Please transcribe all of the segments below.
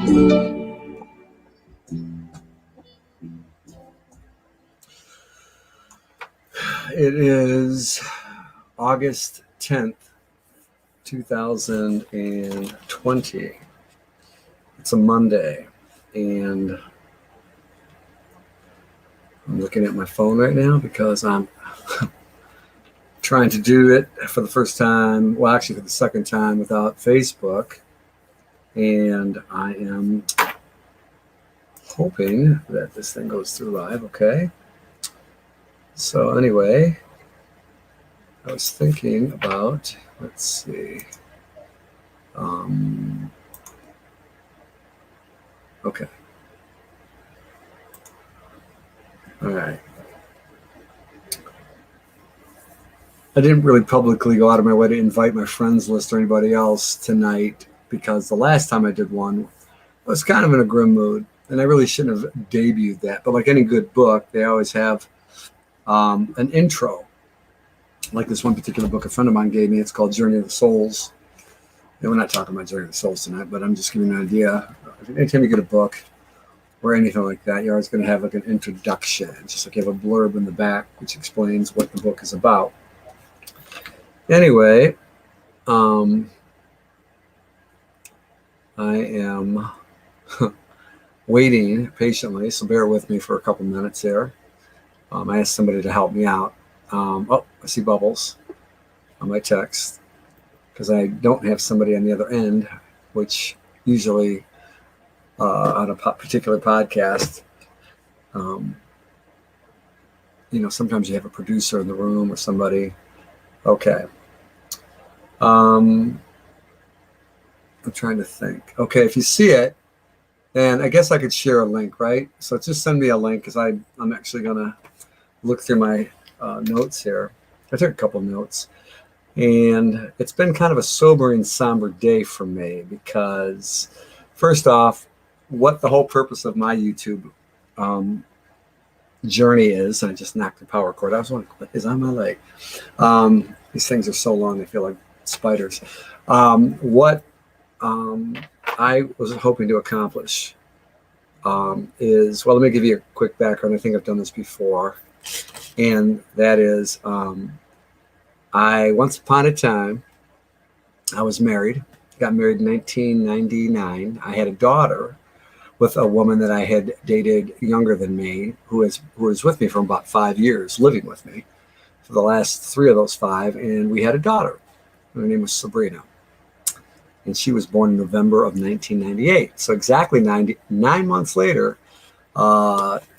It is August 10th, 2020. It's a Monday, and I'm looking at my phone right now because I'm trying to do it for the first time, well, actually for the second time without Facebook, and I am hoping that this thing goes through live, okay? So anyway, I was thinking about, let's see, okay, all right. I didn't really publicly go out of my way to invite my friends list or anybody else tonight because the last time I did one, I was kind of in a grim mood, and I really shouldn't have debuted that. But like any good book, they always have an intro. Like this one particular book a friend of mine gave me, it's called Journey of the Souls. And we're not talking about Journey of the Souls tonight, but I'm just giving you an idea. Anytime you get a book or anything like that, you're always going to have like an introduction, just like you have a blurb in the back, which explains what the book is about. Anyway, I am waiting patiently, so bear with me for a couple minutes here. I asked somebody to help me out. I see bubbles on my text because I don't have somebody on the other end, which usually on a particular podcast, sometimes you have a producer in the room or somebody. Okay. I'm trying to think. Okay, if you see it, then I guess I could share a link, right? So just send me a link because I'm actually going to look through my notes here. I took a couple notes, and it's been kind of a sobering, somber day for me because, first off, what the whole purpose of my YouTube journey is, and I just knocked the power cord. I was wondering, what is on my leg? These things are so long, they feel like spiders. What I was hoping to accomplish is, well, let me give you a quick background. I think I've done this before. And that is, once upon a time, I was married, got married in 1999. I had a daughter with a woman that I had dated younger than me, who was with me for about 5 years, living with me for the last 3 of those 5. And we had a daughter. Her name was Sabrina. And she was born in November of 1998. So exactly 9 months later,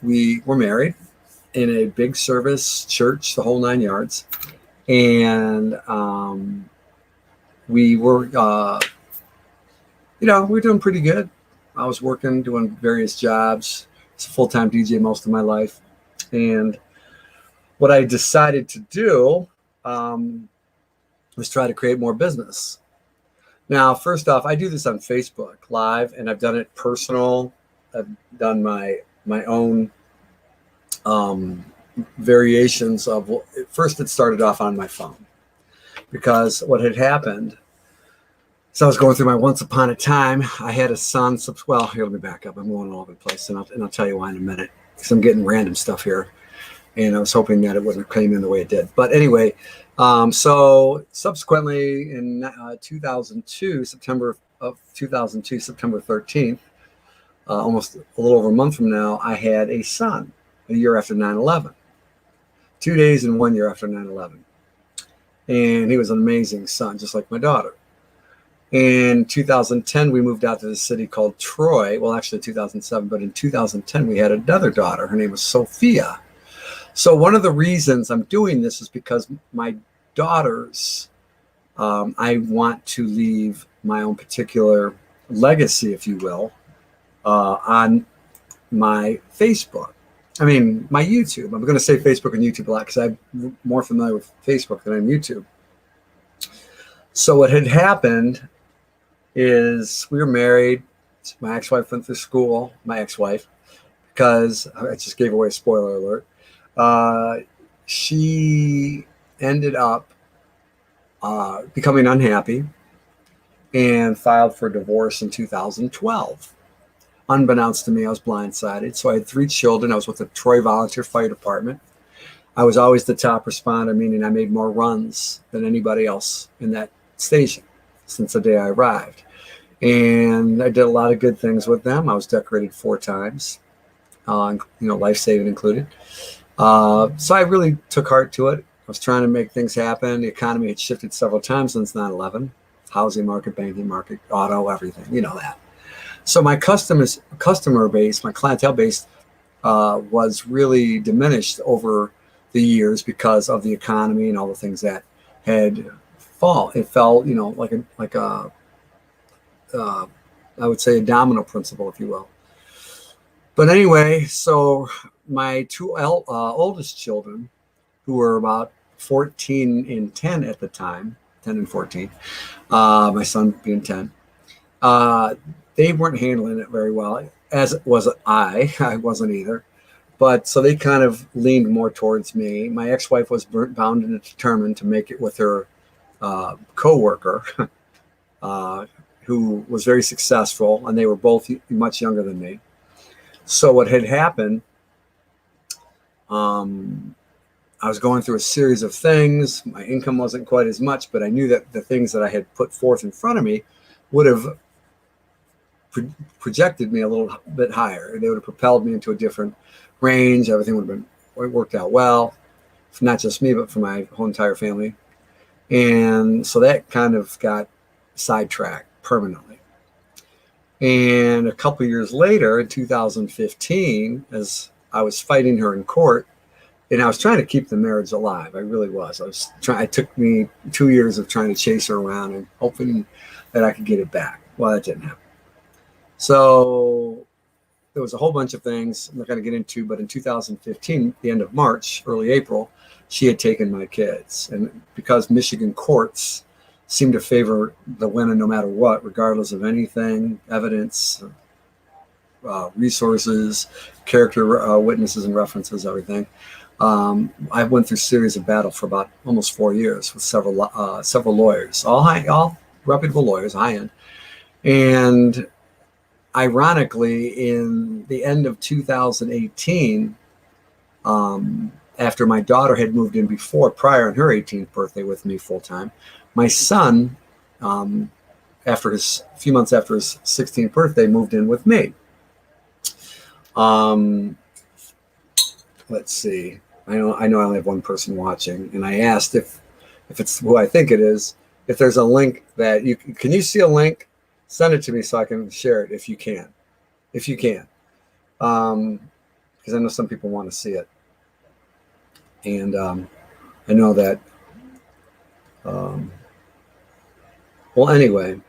we were married in a big service church, the whole 9 yards. And we were, we were doing pretty good. I was working, doing various jobs. I was a full-time DJ most of my life. And what I decided to do was try to create more business. Now, first off, I do this on Facebook Live, and I've done it personal. I've done my own variations of. First, it started off on my phone because what had happened. So I was going through my once upon a time. I had a son. Well, here, let me back up. I'm going all over the place, and I'll tell you why in a minute because I'm getting random stuff here, and I was hoping that it wouldn't come in the way it did. But anyway. So subsequently in 2002, September of 2002, September 13th, almost a little over a month from now, I had a son a year after 9/11, 2 days and 1 year after 9/11. And he was an amazing son, just like my daughter. In 2010, we moved out to the city called Troy. Well, actually 2007, but in 2010, we had another daughter. Her name was Sophia. So one of the reasons I'm doing this is because my daughters, I want to leave my own particular legacy, if you will, on my Facebook. I mean, my YouTube. I'm going to say Facebook and YouTube a lot because I'm more familiar with Facebook than I'm YouTube. So what had happened is we were married. My ex-wife went through school, my ex-wife, because I just gave away a spoiler alert. She ended up becoming unhappy and filed for divorce in 2012. unbeknownst to me, I was blindsided. So I had 3 children. I was with the Troy Volunteer Fire Department. I was always the top responder, meaning I made more runs than anybody else in that station since the day I arrived. And I did a lot of good things with them. I was decorated 4 times, life saving included. So I really took heart to it. I was trying to make things happen. The economy had shifted several times since 9/11. Housing market, banking market, auto, everything, you know that. So my customer base, my clientele base, was really diminished over the years because of the economy and all the things that had fall. It fell, like a I would say a domino principle, if you will. But anyway, so my 2 oldest children, who were about 14 and 10 at the time, 10 and 14, my son being 10, they weren't handling it very well, as was I. I wasn't either. But so they kind of leaned more towards me. My ex-wife was bound and determined to make it with her co-worker, who was very successful, and they were both much younger than me. So what had happened, I was going through a series of things. My income wasn't quite as much, but I knew that the things that I had put forth in front of me would have projected me a little bit higher. They would have propelled me into a different range. Everything would have been worked out well, for not just me, but for my whole entire family. And so that kind of got sidetracked permanently. And a couple of years later, in 2015, as I was fighting her in court, and I was trying to keep the marriage alive. I really was. It took me 2 years of trying to chase her around and hoping that I could get it back. Well, that didn't happen. So there was a whole bunch of things I'm not going to get into, but in 2015, the end of March, early April, she had taken my kids. And because Michigan courts seem to favor the women no matter what, regardless of anything, evidence, resources, character witnesses and references, everything. I went through a series of battle for about almost 4 years with several lawyers, all reputable lawyers, high end. And ironically, in the end of 2018, after my daughter had moved in prior on her 18th birthday with me full time, my son, a few months after his 16th birthday, moved in with me. Let's see. I know I only have one person watching, and I asked if it's who I think it is, if there's a link that can you see a link? Send it to me so I can share it if you can. Because I know some people want to see it. And I know that, well, anyway,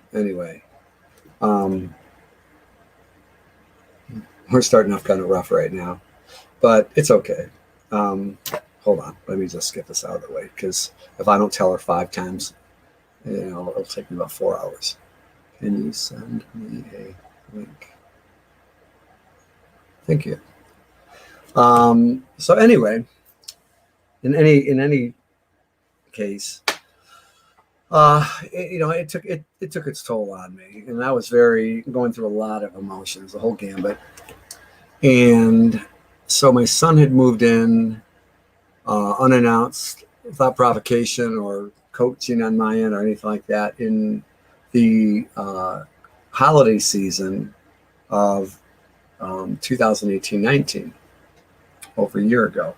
we're starting off kind of rough right now, but it's okay. Hold on, let me just get this out of the way, because if I don't tell her 5 times, it'll take me about 4 hours. Can you send me a link? Thank you. So anyway, in any case, it took its toll on me, and I was going through a lot of emotions, the whole gambit. And so my son had moved in unannounced, without provocation or coaching on my end or anything like that, in the holiday season of 2018-19, over a year ago,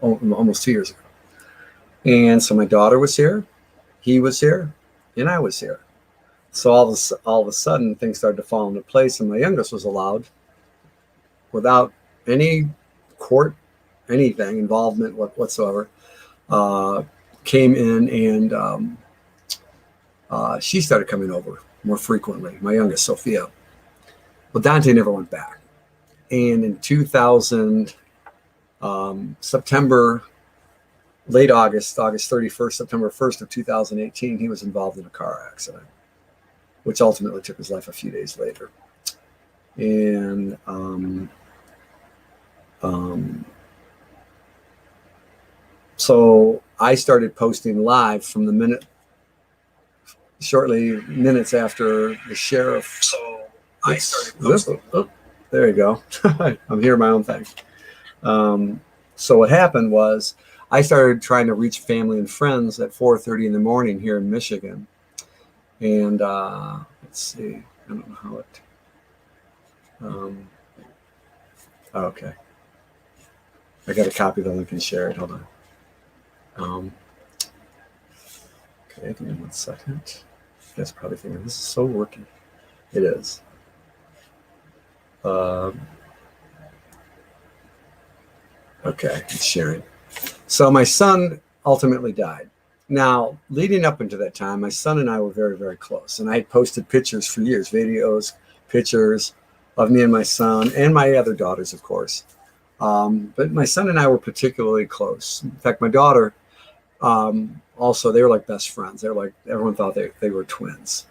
almost 2 years ago. And so my daughter was here, he was here, and I was here. So all of a sudden, things started to fall into place, and my youngest was allowed, without any court, anything, involvement whatsoever, came in, and she started coming over more frequently, my youngest, Sophia. Well, Dante never went back. And in 2000, September, late August 31st, September 1st of 2018, he was involved in a car accident, which ultimately took his life a few days later. And so I started posting live from the minutes after the sheriff There you go. I'm hearing my own thing. So what happened was I started trying to reach family and friends at 4:30 in the morning here in Michigan. And let's see, I don't know how it, okay. I got to copy the link and share it. Hold on. Okay, give me 1 second. You guys are probably thinking, this is so working. It is. Okay, it's sharing. So my son ultimately died. Now, leading up into that time, my son and I were very, very close. And I had posted pictures for years, videos, pictures of me and my son and my other daughters, of course. But my son and I were particularly close. In fact, my daughter, also, they were like best friends. They were like, everyone thought they were twins.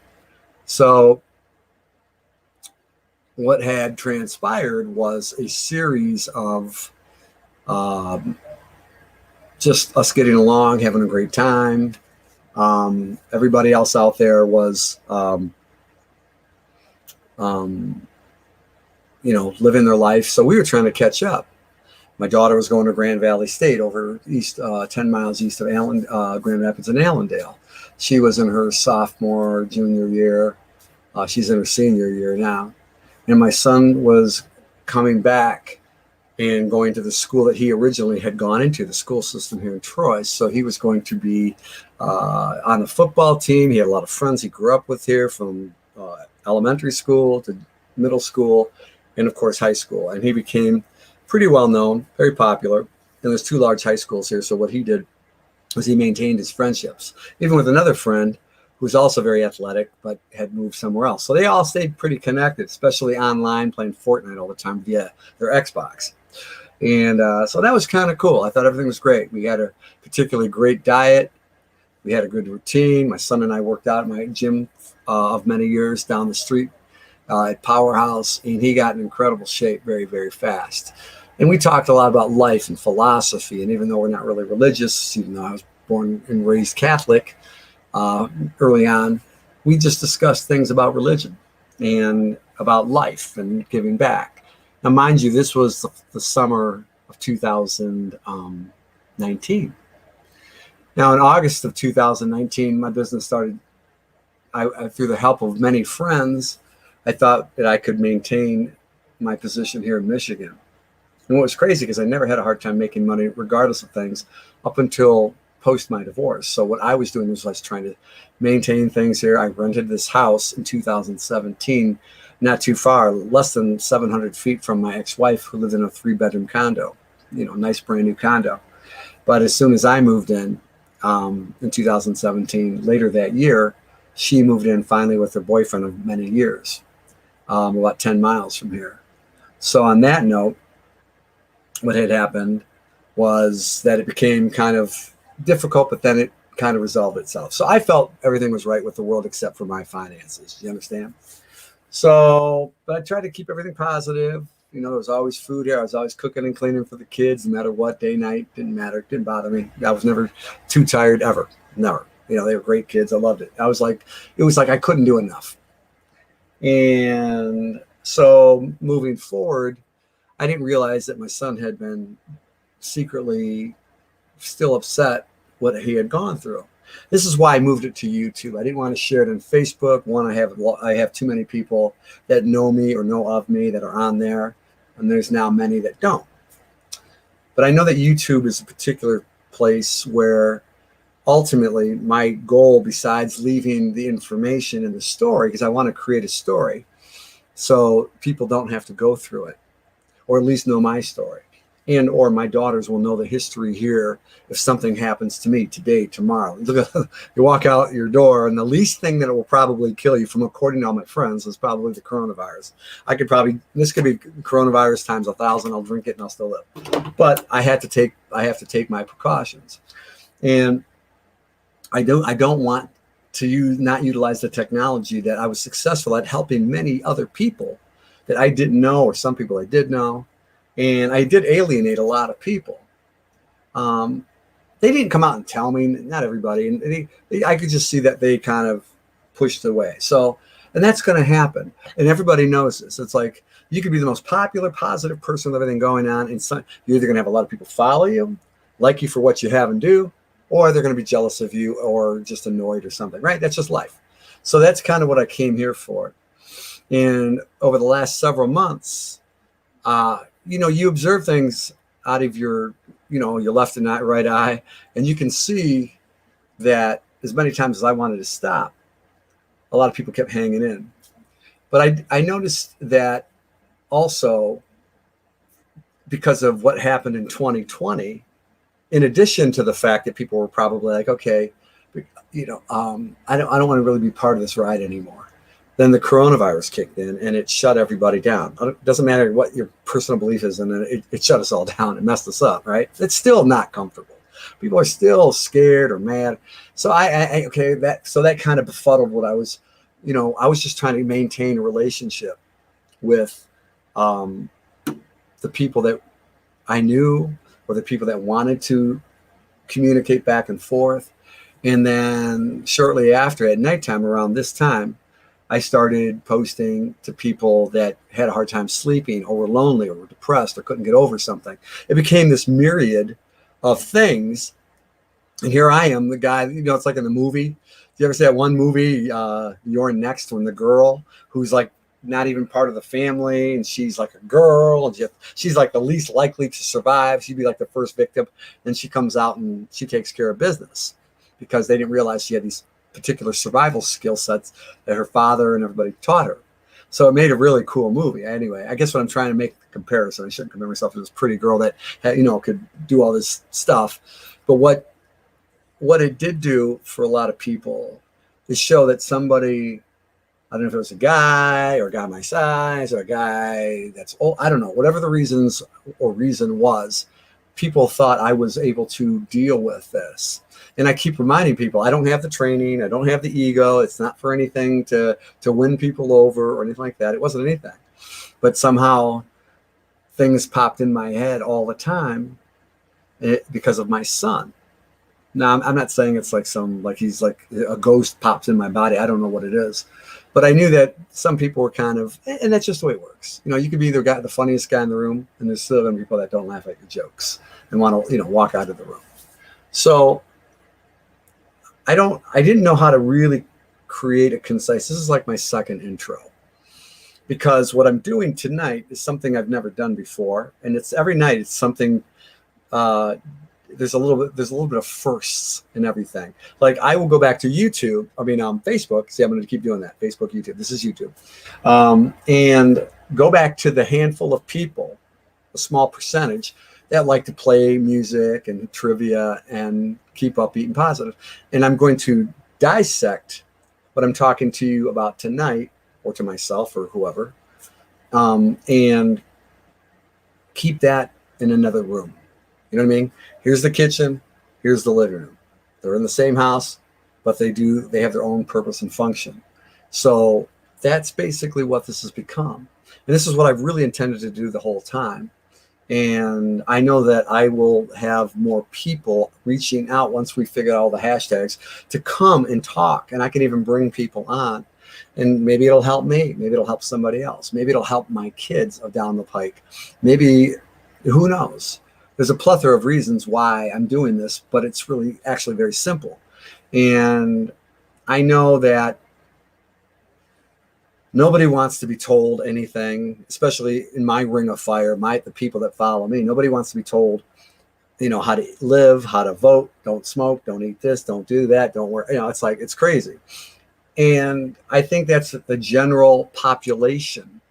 So what had transpired was a series of just us getting along, having a great time. Everybody else out there was, living their life. So we were trying to catch up. My daughter was going to Grand Valley State over east, 10 miles east of Grand Rapids and Allendale. She was in her sophomore, junior year. She's in her senior year now. And my son was coming back and going to the school that he originally had gone into, the school system here in Troy. So he was going to be on the football team. He had a lot of friends he grew up with here, from elementary school to middle school and, of course, high school. And he became pretty well known, very popular. And there's 2 large high schools here. So what he did was he maintained his friendships, even with another friend who's also very athletic, but had moved somewhere else. So they all stayed pretty connected, especially online, playing Fortnite all the time via their Xbox. And so that was kind of cool. I thought everything was great. We had a particularly great diet. We had a good routine. My son and I worked out at my gym of many years down the street at Powerhouse, and he got in incredible shape very, very fast. And we talked a lot about life and philosophy. And even though we're not really religious, even though I was born and raised Catholic early on, we just discussed things about religion and about life and giving back. Now, mind you, this was the summer of 2019. Now, in August of 2019, my business started. Through the help of many friends, I thought that I could maintain my position here in Michigan. And what was crazy, because I never had a hard time making money regardless of things up until post my divorce. So what I was doing was I was trying to maintain things here. I rented this house in 2017, not too far, less than 700 feet from my ex-wife, who lived in a 3-bedroom condo, nice brand new condo. But as soon as I moved in 2017, later that year, she moved in finally with her boyfriend of many years, about 10 miles from here. So on that note, what had happened was that it became kind of difficult, but then it kind of resolved itself. So I felt everything was right with the world except for my finances. You understand? So, but I tried to keep everything positive. There was always food here. I was always cooking and cleaning for the kids, no matter what, day, night, didn't matter. It didn't bother me. I was never too tired, ever. Never. They were great kids. I loved it. It was like I couldn't do enough. And so moving forward, I didn't realize that my son had been secretly still upset what he had gone through. This is why I moved it to YouTube. I didn't want to share it on Facebook. One, I have too many people that know me or know of me that are on there, and there's now many that don't. But I know that YouTube is a particular place where ultimately my goal, besides leaving the information in the story, because I want to create a story so people don't have to go through it, or at least know my story. And or my daughters will know the history here if something happens to me today, tomorrow. You walk out your door, and the least thing that it will probably kill you, from according to all my friends, is probably the coronavirus. This could be coronavirus times 1,000. I'll drink it and I'll still live. But I have to take my precautions. And I don't want to not utilize the technology that I was successful at helping many other people that I didn't know, or some people I did know. And I did alienate a lot of people. They didn't come out and tell me, not everybody. And I could just see that they kind of pushed away. So And that's going to happen. And everybody knows this. It's like you could be the most popular, positive person with everything going on. And you're either going to have a lot of people follow you, like you for what you have and do, or they're going to be jealous of you or just annoyed or something, right? That's just life. So that's kind of what I came here for. And over the last several months, you observe things out of your left and right eye, and you can see that as many times as I wanted to stop, a lot of people kept hanging in. But I noticed that also because of what happened in 2020, in addition to the fact that people were probably like, okay, I don't want to really be part of this ride anymore. Then the coronavirus kicked in and it shut everybody down. It doesn't matter what your personal belief is, and it shut us all down. It messed us up, right? It's still not comfortable. People are still scared or mad. So that kind of befuddled what I was, I was just trying to maintain a relationship with the people that I knew or the people that wanted to communicate back and forth. And then shortly after, at nighttime around this time, I started posting to people that had a hard time sleeping or were lonely or were depressed or couldn't get over something. It became this myriad of things. And here I am, the guy, it's like in the movie. Do you ever see that one movie, You're Next, when the girl who's like not even part of the family, and she's like a girl, and she's like the least likely to survive. She'd be like the first victim. Then she comes out and she takes care of business because they didn't realize she had these particular survival skill sets that her father and everybody taught her. So it made a really cool movie. Anyway, I guess what I'm trying to make the comparison, I shouldn't compare myself to this pretty girl that could do all this stuff. But what it did do for a lot of people is show that somebody, I don't know if it was a guy or a guy my size or a guy that's old, I don't know, whatever the reason was, people thought I was able to deal with this. And I keep reminding people, I don't have the training, I don't have the ego. It's not for anything to win people over or anything like that. It wasn't anything. But somehow things popped in my head all the time because of my son. Now, I'm not saying it's like he's like a ghost pops in my body. I don't know what it is. But I knew that some people were kind of, and that's just the way it works. You could be either the funniest guy in the room, and there's still going to be people that don't laugh at your jokes and want to, walk out of the room. So I didn't know how to really create a concise, this is like my second intro, because what I'm doing tonight is something I've never done before. And it's every night, it's something, there's a little bit of firsts in everything. Like I will go back to Facebook. See, I'm going to keep doing that. Facebook, YouTube. This is YouTube. And go back to the handful of people, a small percentage, that like to play music and trivia and keep upbeat and positive. And I'm going to dissect what I'm talking to you about tonight, or to myself or whoever, and keep that in another room. You know what I mean? Here's the kitchen, here's the living room. They're in the same house, but they have their own purpose and function. So that's basically what this has become. And this is what I've really intended to do the whole time. And I know that I will have more people reaching out once we figure out all the hashtags to come and talk. And I can even bring people on. And maybe it'll help me. Maybe it'll help somebody else. Maybe it'll help my kids down the pike. Maybe, who knows? There's a plethora of reasons why I'm doing this, but it's really actually very simple. And I know that nobody wants to be told anything, especially in my ring of fire, the people that follow me. Nobody wants to be told, how to live, how to vote, don't smoke, don't eat this, don't do that, don't wear, it's like, it's crazy. And I think that's the general population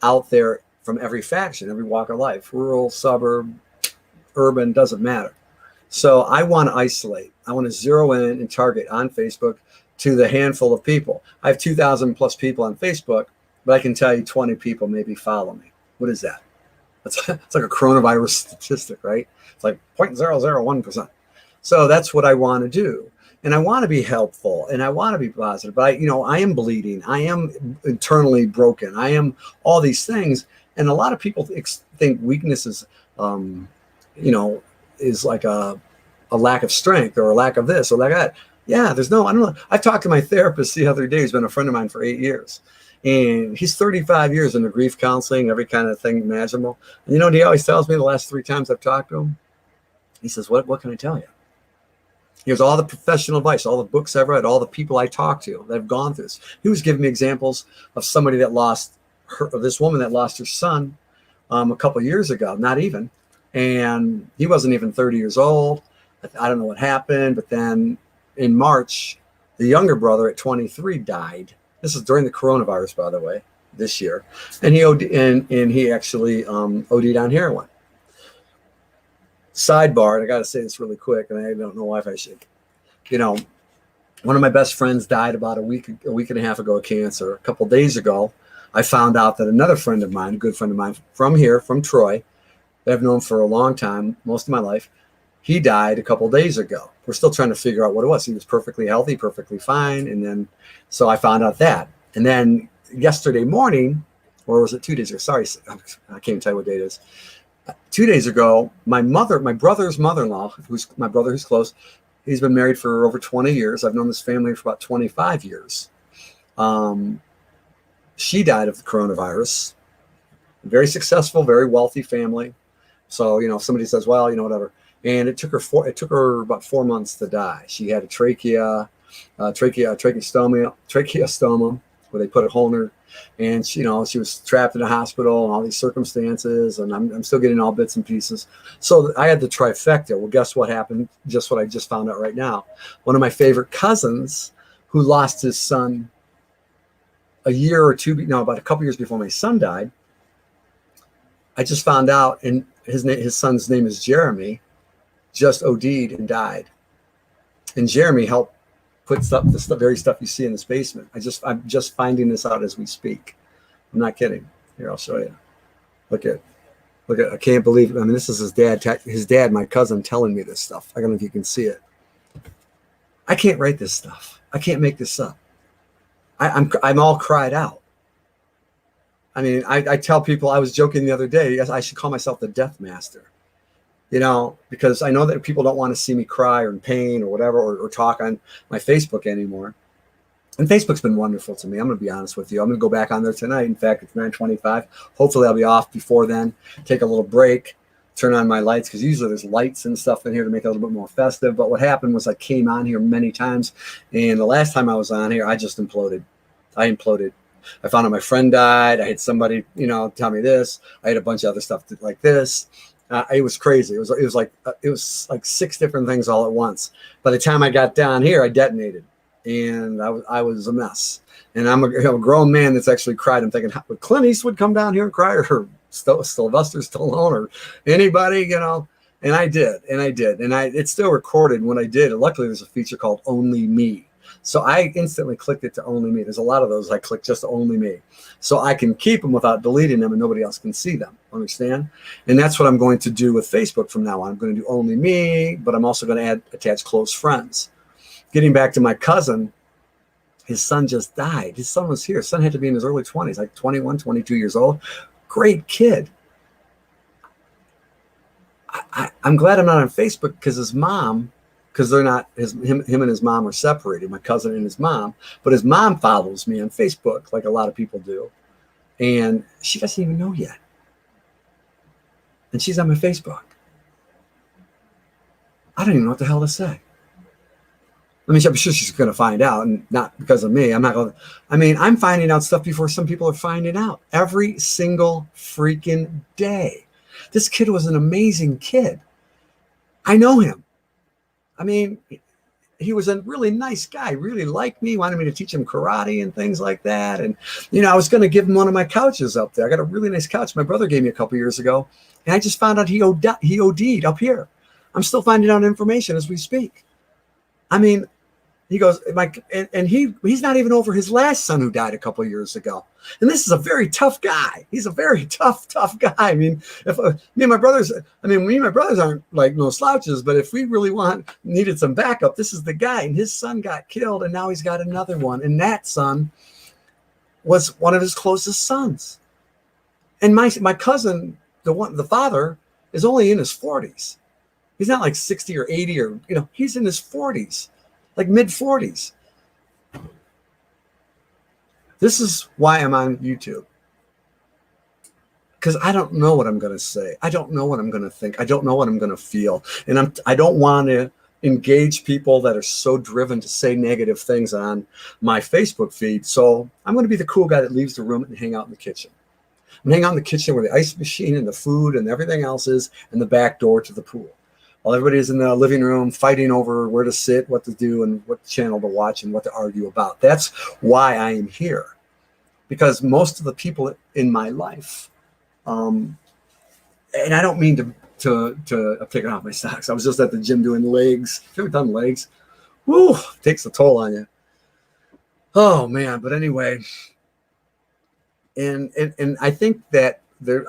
out there from every faction, every walk of life, rural, suburb, urban, doesn't matter. So I want to isolate. I want to zero in and target on Facebook to the handful of people. I have 2,000 plus people on Facebook, but I can tell you 20 people maybe follow me. What is that? It's like a coronavirus statistic, right? It's like 0.001%. So that's what I want to do. And I want to be helpful and I want to be positive, but I am bleeding. I am internally broken. I am all these things. And a lot of people think weakness is, is like a lack of strength or a lack of this or like that. Yeah, there's no, I don't know. I talked to my therapist the other day, who's been a friend of mine for 8 years. And he's 35 years into grief counseling, every kind of thing imaginable. And you know what he always tells me the last 3 times I've talked to him? He says, what can I tell you? Here's all the professional advice, all the books I've read, all the people I talked to that have gone through this. He was giving me examples of somebody that lost of this woman that lost her son a couple of years ago, not even. And he wasn't even 30 years old. I don't know what happened, but then in March, the younger brother at 23 died. This is during the coronavirus, by the way, this year. And he actually OD'd on heroin. Sidebar, and I got to say this really quick, and I don't know if I should. You know, one of my best friends died about a week and a half ago of cancer. A couple of days ago, I found out that another friend of mine, a good friend of mine from here, from Troy, that I've known for a long time, most of my life, he died a couple of days ago. We're still trying to figure out what it was. He was perfectly healthy, perfectly fine. And then, so I found out that. And then yesterday morning, or was it 2 days ago? Sorry, I can't even tell you what day it is. 2 days ago, my brother's mother-in-law, who's my brother who's close, he's been married for over 20 years. I've known this family for about 25 years. She died of the coronavirus. Very successful, very wealthy family. So, you know, if somebody says, well, you know, whatever. And it took her about 4 months to die. She had a tracheostoma, where they put a hole in her. And she, you know, she was trapped in a hospital and all these circumstances, and I'm still getting all bits and pieces. So I had the trifecta. Well, guess what happened? Just what I just found out right now. One of my favorite cousins, who lost his son about a couple years before my son died. I just found out, and his son's name is Jeremy, just OD'd and died. And Jeremy helped put the very stuff you see in this basement. I'm just finding this out as we speak. I'm not kidding. Here, I'll show you. Look at, I can't believe it. I mean, this is his dad, my cousin, telling me this stuff. I don't know if you can see it. I can't write this stuff. I can't make this up. I'm all cried out. I mean, I tell people, I was joking the other day, I should call myself the Death Master. You know, because I know that people don't want to see me cry or in pain or whatever, or talk on my Facebook anymore. And Facebook's been wonderful to me. I'm going to be honest with you. I'm going to go back on there tonight. In fact, it's 9:25. Hopefully I'll be off before then, take a little break, turn on my lights, because usually there's lights and stuff in here to make it a little bit more festive. But what happened was I came on here many times, and the last time I was on here, I just imploded. I imploded. I found out my friend died. I had somebody, you know, tell me this. I had a bunch of other stuff like this. It was crazy. It was like 6 different things all at once. By the time I got down here, I detonated, and I was a mess. And I'm a grown man that's actually cried. I'm thinking, would Clint Eastwood come down here and cry, or Sylvester Stallone, or anybody, you know? And I did, and it's still recorded when I did. And luckily, there's a feature called Only Me. So I instantly clicked it to Only Me. There's a lot of those I click just to Only Me. So I can keep them without deleting them, and nobody else can see them. Understand? And that's what I'm going to do with Facebook from now on. I'm going to do Only Me, but I'm also going to attach close friends. Getting back to my cousin, his son just died. His son was here. His son had to be in his early 20s, like 21, 22 years old. Great kid. I'm glad I'm not on Facebook, because his mom, because they're not, him and his mom are separated, my cousin and his mom, but his mom follows me on Facebook like a lot of people do, and she doesn't even know yet, and she's on my Facebook. I don't even know what the hell to say. I mean, I'm sure she's going to find out, and not because of me. I'm finding out stuff before some people are finding out every single freaking day. This kid was an amazing kid. I know him. I mean, he was a really nice guy, really liked me, wanted me to teach him karate and things like that. And, you know, I was going to give him one of my couches up there. I got a really nice couch my brother gave me a couple years ago. And I just found out he OD'd up here. I'm still finding out information as we speak. I mean, he goes, he's not even over his last son who died a couple of years ago. And this is a very tough guy. He's a very tough guy. I mean, me and my brothers aren't like no slouches, but if we really needed some backup, this is the guy. And his son got killed, and now he's got another one. And that son was one of his closest sons. And my cousin, the father, is only in his 40s. He's not like 60 or 80 or, you know, he's in his 40s. like mid-40s. This is why I'm on YouTube. Because I don't know what I'm going to say. I don't know what I'm going to think. I don't know what I'm going to feel. And I don't want to engage people that are so driven to say negative things on my Facebook feed. So I'm going to be the cool guy that leaves the room and hang out in the kitchen. I'm hang out in the kitchen where the ice machine and the food and everything else is, and the back door to the pool. While everybody's in the living room fighting over where to sit, what to do, and what channel to watch and what to argue about. That's why I am here. Because most of the people in my life, and I don't mean to I'm taking off my socks. I was just at the gym doing legs. Have you ever done legs? Woo, takes a toll on you. Oh man, but anyway, and I think that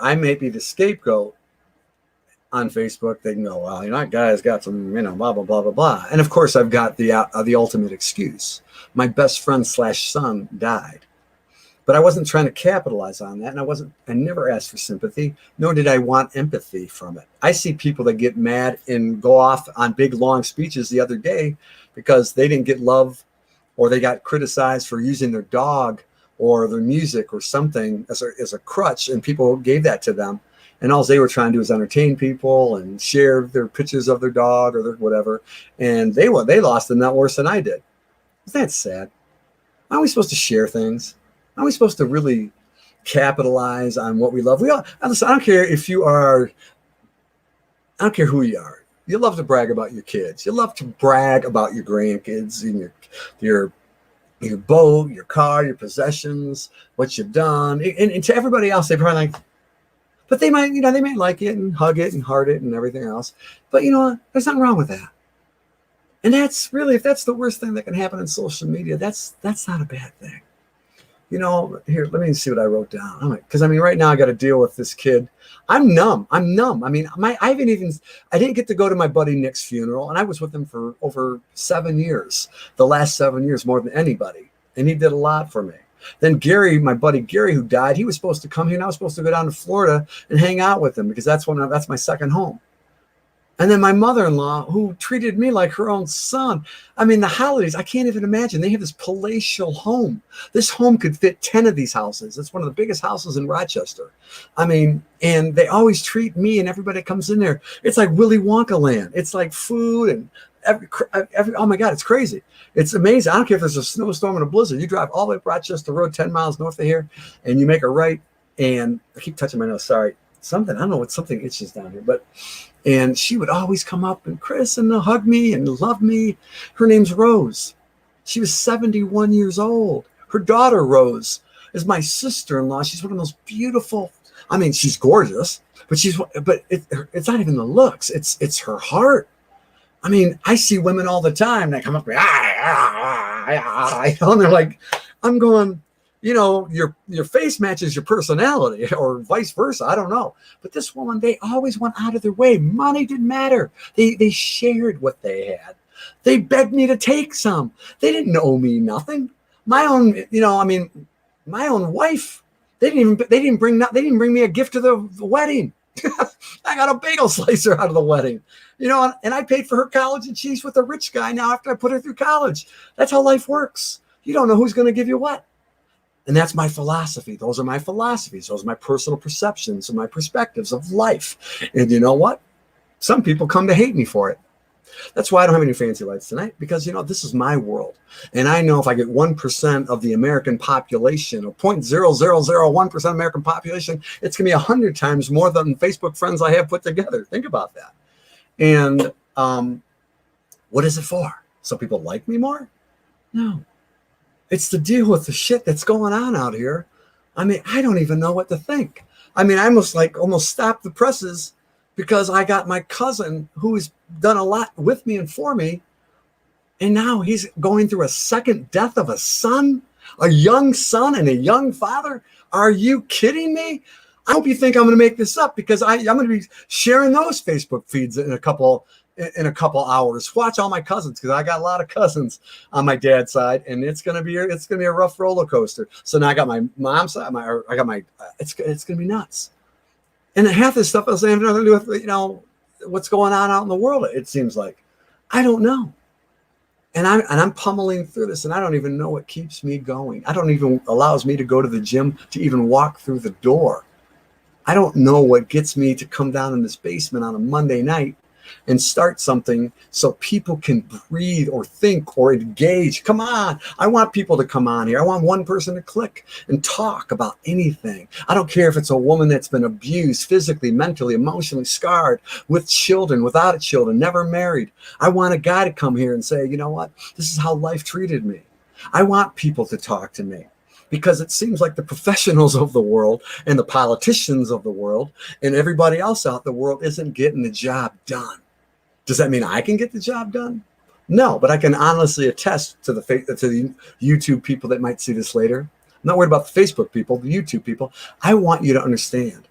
I may be the scapegoat on Facebook. They can go, well, that guy's got some, blah blah blah blah blah. And of course, I've got the ultimate excuse. My best friend / son died. But I wasn't trying to capitalize on that, and I never asked for sympathy, nor did I want empathy from it. I see people that get mad and go off on big, long speeches the other day because they didn't get love, or they got criticized for using their dog or their music or something as a crutch, and people gave that to them. And all they were trying to do is entertain people and share their pictures of their dog or their whatever. And they lost them not worse than I did. Isn't that sad? Aren't we supposed to share things? Are we supposed to really capitalize on what we love? Listen, I don't care I don't care who you are. You love to brag about your kids. You love to brag about your grandkids and your boat, your car, your possessions, what you've done. And to everybody else, they probably like, but they might like it and hug it and heart it and everything else. But there's nothing wrong with that. And that's really, if that's the worst thing that can happen in social media, that's not a bad thing. Here, let me see what I wrote down. Because right now I got to deal with this kid. I'm numb. I didn't get to go to my buddy Nick's funeral, and I was with him for over 7 years, the last 7 years, more than anybody. And he did a lot for me. Then Gary, my buddy Gary, who died, he was supposed to come here, and I was supposed to go down to Florida and hang out with him because that's my second home. And then my mother-in-law, who treated me like her own son. The holidays, I can't even imagine. They have this palatial home. This home could fit 10 of these houses. It's one of the biggest houses in Rochester. And they always treat me and everybody that comes in there. It's like Willy Wonka land. It's like food and every oh my God, it's crazy. It's amazing. I don't care if there's a snowstorm and a blizzard. You drive all the way up Rochester Road, 10 miles north of here, and you make a right. And I keep touching my nose. Sorry. I don't know what something itches down here, and she would always come up and Chris and hug me and love me. Her name's Rose. She was 71 years old. Her daughter Rose is my sister-in-law. She's one of those beautiful. She's gorgeous, but it's not even the looks. It's her heart. I see women all the time that come up and they're like, I'm going. Your face matches your personality or vice versa. I don't know. But this woman, they always went out of their way. Money didn't matter. They shared what they had. They begged me to take some. They didn't owe me nothing. My own, my own wife, they didn't bring me a gift to the wedding. I got a bagel slicer out of the wedding. And I paid for her college, and she's with a rich guy now after I put her through college. That's how life works. You don't know who's going to give you what. And that's my philosophy. Those are my philosophies. Those are my personal perceptions and my perspectives of life. And you know what? Some people come to hate me for it. That's why I don't have any fancy lights tonight, because, this is my world. And I know if I get 1% of the American population, or 0.0001% American population, it's going to be 100 times more than Facebook friends I have put together. Think about that. And what is it for? So people like me more? No. It's to deal with the shit that's going on out here. I don't even know what to think. I almost stopped the presses because I got my cousin who's done a lot with me and for me. And now he's going through a second death of a son, a young son and a young father. Are you kidding me? I hope you think I'm going to make this up, because I'm going to be sharing those Facebook feeds in a couple hours. Watch all my cousins, because I got a lot of cousins on my dad's side, and it's gonna be a rough roller coaster. So now I got my mom's side, it's gonna be nuts. And half this stuff has nothing to do with what's going on out in the world. It seems like I don't know. And I'm pummeling through this, and I don't even know what keeps me going. I don't even allows me to go to the gym, to even walk through the door. I don't know what gets me to come down in this basement on a Monday night and start something so people can breathe or think or engage. Come on. I want people to come on here. I want one person to click and talk about anything. I don't care if it's a woman that's been abused physically, mentally, emotionally, scarred, with children, without children, never married. I want a guy to come here and say, you know what? This is how life treated me. I want people to talk to me, because it seems like the professionals of the world and the politicians of the world and everybody else out the world isn't getting the job done. Does that mean I can get the job done? No, but I can honestly attest to the YouTube people that might see this later. I'm not worried about the Facebook people, the YouTube people. I want you to understand,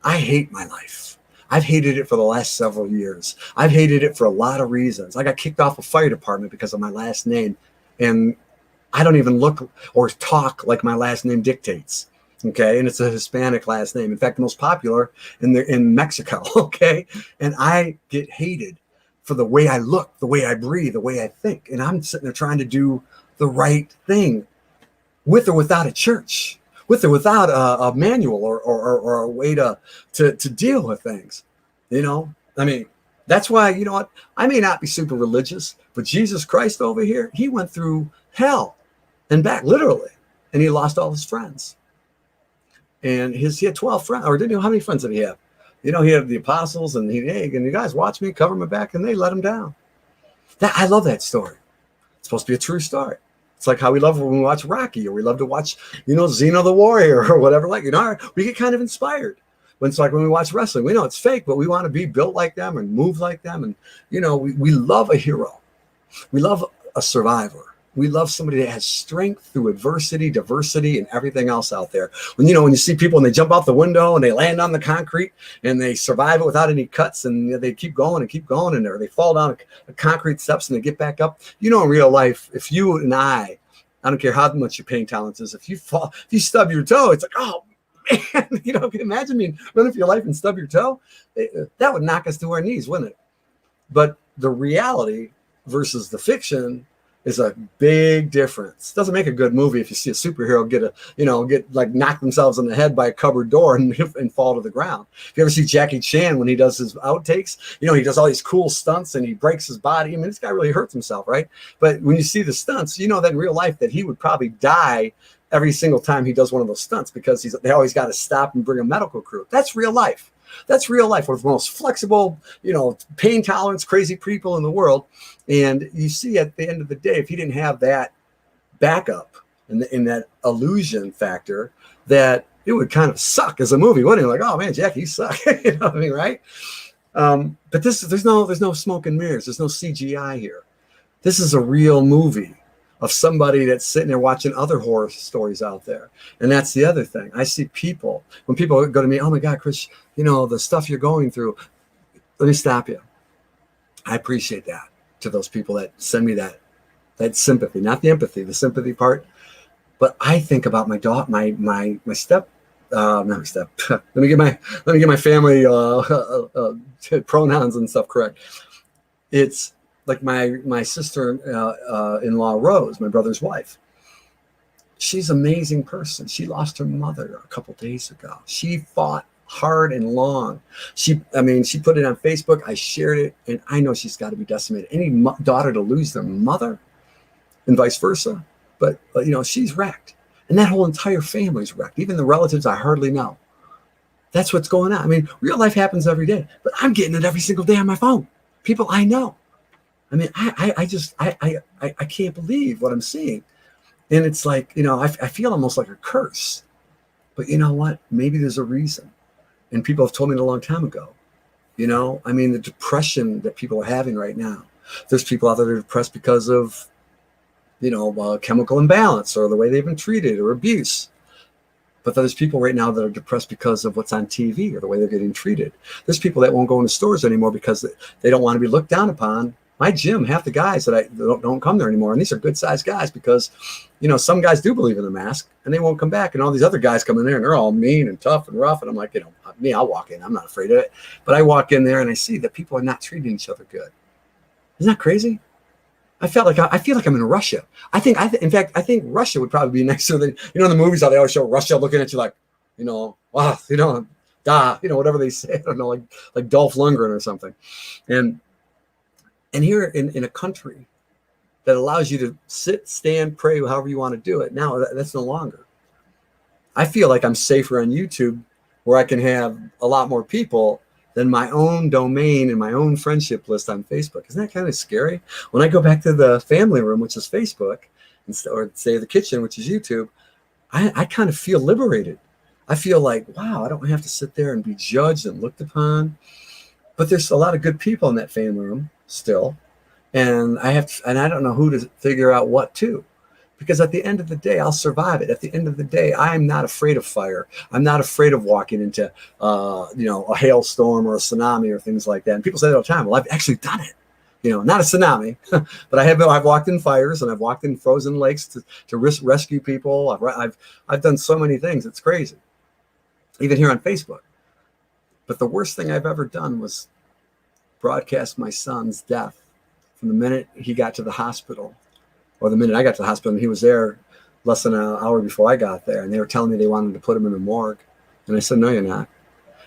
I hate my life. I've hated it for the last several years. I've hated it for a lot of reasons. I got kicked off a fire department because of my last name, and I don't even look or talk like my last name dictates. Okay. And it's a Hispanic last name. In fact, the most popular in Mexico. Okay. And I get hated for the way I look, the way I breathe, the way I think. And I'm sitting there trying to do the right thing, with or without a church, with or without a manual or a way to deal with things. You know, I mean, that's why, you know what? I may not be super religious, but Jesus Christ over here, he went through hell and back, literally. And he lost all his friends. And he had 12 friends, or didn't know how many friends did he have? You know, he had the apostles, and and you guys watch me, cover my back, and they let him down. I love that story. It's supposed to be a true story. It's like how we love when we watch Rocky, or we love to watch, you know, Xena the Warrior or whatever. Like, you know, we get kind of inspired. When it's like when we watch wrestling, we know it's fake, but we want to be built like them and move like them. And, you know, we love a hero. We love a survivor. We love somebody that has strength through adversity, diversity, and everything else out there. When you see people and they jump out the window and they land on the concrete and they survive it without any cuts, and they keep going, and they fall down the concrete steps and they get back up. You know, in real life, if you and I don't care how much your pain tolerance is, if you fall, if you stub your toe, it's like, oh man, you know, imagine me running for your life and stub your toe. That would knock us to our knees, wouldn't it? But the reality versus the fiction is a big difference. It doesn't make a good movie if you see a superhero get like knock themselves in the head by a cupboard door and fall to the ground. If you ever see Jackie Chan when he does his outtakes, you know, he does all these cool stunts and he breaks his body. I mean, this guy really hurts himself, right? But when you see the stunts, you know that in real life that he would probably die every single time he does one of those stunts, because they always got to stop and bring a medical crew. That's real life. That's real life. We're the most flexible, you know, pain tolerance, crazy people in the world. And you see at the end of the day, if he didn't have that backup and that illusion factor, that it would kind of suck as a movie, wouldn't it? Like, oh man, Jackie, you suck. You know what I mean, right? But there's no smoke and mirrors. There's no CGI here. This is a real movie of somebody that's sitting there watching other horror stories out there. And that's the other thing. I see people, when people go to me, oh my God, Chris, you know, the stuff you're going through. Let me stop you. I appreciate that, to those people that send me that sympathy, not the empathy, the sympathy part. But I think about my daughter, my step, not my step. let me get my family pronouns and stuff correct. It's like my sister-in-law Rose, my brother's wife. She's an amazing person. She lost her mother a couple days ago. She fought hard and long. She put it on Facebook. I shared it, and I know she's got to be decimated. Any daughter to lose their mother, and vice versa. But you know, she's wrecked, and that whole entire family's wrecked. Even the relatives I hardly know. That's what's going on. I mean, real life happens every day, but I'm getting it every single day on my phone. People I know. I mean, I can't believe what I'm seeing. And it's like, you know, I feel almost like a curse. But you know what? Maybe there's a reason. And people have told me it a long time ago. You know, I mean, the depression that people are having right now. There's people out there that are depressed because of, you know, chemical imbalance or the way they've been treated or abuse. But there's people right now that are depressed because of what's on TV or the way they're getting treated. There's people that won't go into stores anymore because they don't want to be looked down upon. My gym, half the guys that don't come there anymore, and these are good sized guys, because, you know, some guys do believe in the mask and they won't come back, and all these other guys come in there and they're all mean and tough and rough, and I'm like, you know, me, I'll walk in, I'm not afraid of it. But I walk in there and I see that people are not treating each other good. Isn't that crazy? I feel like I'm in Russia. In fact, I think Russia would probably be nicer than, in the movies how they always show Russia looking at you like, wow, whatever they say. I don't know, like Dolph Lundgren or something. And here in a country that allows you to sit, stand, pray, however you want to do it, now that's no longer. I feel like I'm safer on YouTube, where I can have a lot more people than my own domain and my own friendship list on Facebook. Isn't that kind of scary? When I go back to the family room, which is Facebook, or say the kitchen, which is YouTube, I kind of feel liberated. I feel like, wow, I don't have to sit there and be judged and looked upon. But there's a lot of good people in that family room still. And I don't know who to figure out what to. Because at the end of the day, I'll survive it. At the end of the day, I'm not afraid of fire. I'm not afraid of walking into, a hailstorm or a tsunami or things like that. And people say that all the time. Well, I've actually done it. Not a tsunami, but I've walked in fires and I've walked in frozen lakes to rescue people. I've done so many things. It's crazy. Even here on Facebook. But the worst thing I've ever done was broadcast my son's death from the minute he got to the hospital. Or the minute I got to the hospital, and he was there less than an hour before I got there. And they were telling me they wanted to put him in the morgue. And I said, no, you're not.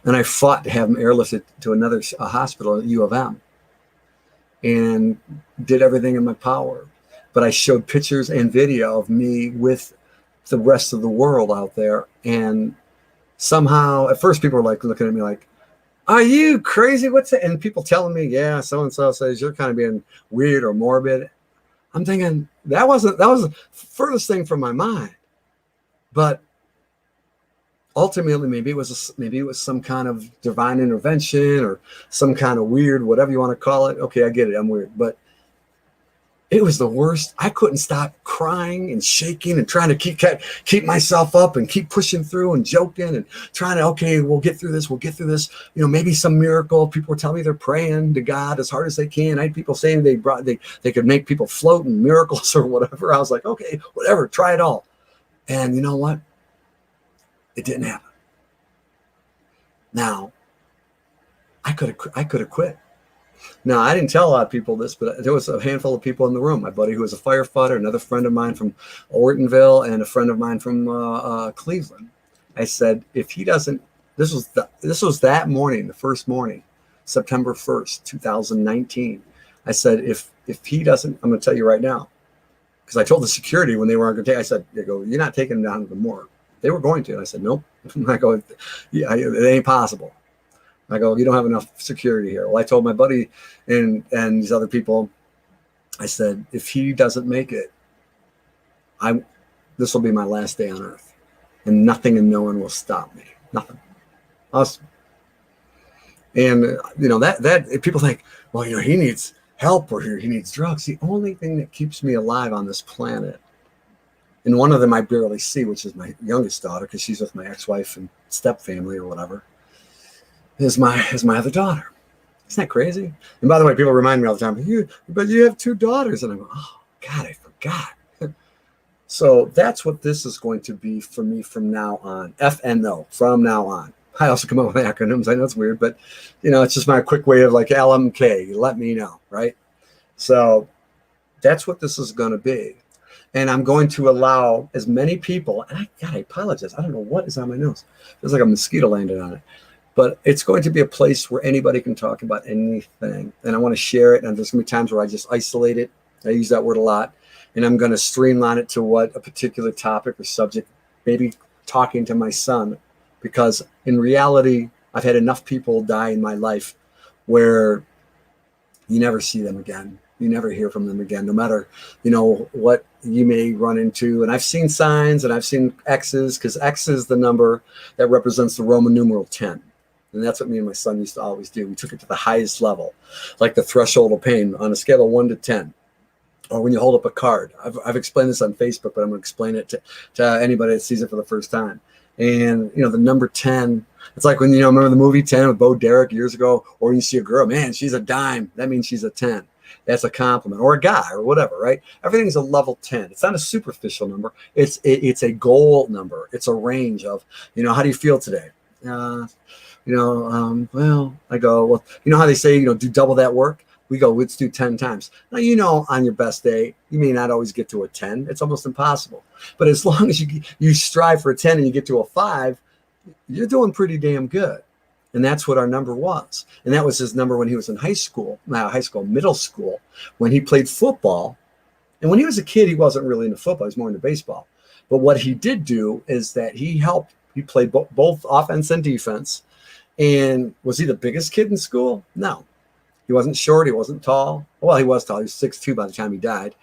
And I fought to have him airlifted to another hospital at U of M. And did everything in my power. But I showed pictures and video of me with the rest of the world out there. And somehow, at first people were like looking at me like, are you crazy? What's it? And people telling me, yeah, so-and-so says you're kind of being weird or morbid. I'm thinking that was the furthest thing from my mind. But ultimately, maybe it was some kind of divine intervention or some kind of weird, whatever you want to call it. Okay, I get it. I'm weird. But it was the worst. I couldn't stop crying and shaking and trying to keep myself up and keep pushing through and joking and trying to, okay, we'll get through this. Maybe some miracle. People were telling me they're praying to God as hard as they can. I had people saying they could make people float in miracles or whatever. I was like, okay, whatever, try it all. And you know what? It didn't happen. Now, I could have quit. Now, I didn't tell a lot of people this, but there was a handful of people in the room. My buddy who was a firefighter, another friend of mine from Ortonville, and a friend of mine from Cleveland. I said, if he doesn't, this was that morning, the first morning, September 1st, 2019. I said, if he doesn't, I'm going to tell you right now, because I told the security when they were going to take, I said, you're not taking him down to the morgue. They were going to. And I said, nope. I go, yeah, it ain't possible. I go, you don't have enough security here. Well, I told my buddy and these other people, I said, if he doesn't make it, this will be my last day on earth. And nothing and no one will stop me. Nothing. Awesome. And, that people think, well, he needs help or he needs drugs. The only thing that keeps me alive on this planet, and one of them I barely see, which is my youngest daughter, because she's with my ex-wife and step family or whatever, is my other daughter. Isn't that crazy? And by the way, people remind me all the time, but you have 2 daughters. And I go, oh, God, I forgot. So that's what this is going to be for me from now on. FNO, from now on. I also come up with acronyms. I know it's weird, but, it's just my quick way of like LMK, let me know, right? So that's what this is going to be. And I'm going to allow as many people, and I apologize. I don't know what is on my nose. It feels like a mosquito landed on it. But it's going to be a place where anybody can talk about anything. And I want to share it. And there's going to be times where I just isolate it. I use that word a lot. And I'm going to streamline it to what a particular topic or subject, maybe talking to my son. Because in reality, I've had enough people die in my life where you never see them again. You never hear from them again, no matter, what you may run into. And I've seen signs and I've seen X's, because X is the number that represents the Roman numeral 10. And that's what me and my son used to always do. We took it to the highest level, like the threshold of pain on a scale of 1 to 10. Or when you hold up a card. I've explained this on Facebook, but I'm going to explain it to anybody that sees it for the first time. And, the number 10, it's like when, remember the movie 10 with Bo Derek years ago, or you see a girl, man, she's a dime. That means she's a 10. That's a compliment, or a guy or whatever, right? Everything's a level 10. It's not a superficial number. It's a goal number. It's a range of, how do you feel today? Well, I go, well, how they say, do double that work. We go, let's do 10 times. Now, you know, on your best day, you may not always get to a 10. It's almost impossible. But as long as you strive for a 10 and you get to a 5, you're doing pretty damn good. And that's what our number was. And that was his number when he was in middle school, when he played football. And when he was a kid, he wasn't really into football. He was more into baseball. But what he did do is that he played both offense and defense. And was he the biggest kid in school? No. He wasn't short. He wasn't tall. Well, he was tall. He was 6'2" by the time he died.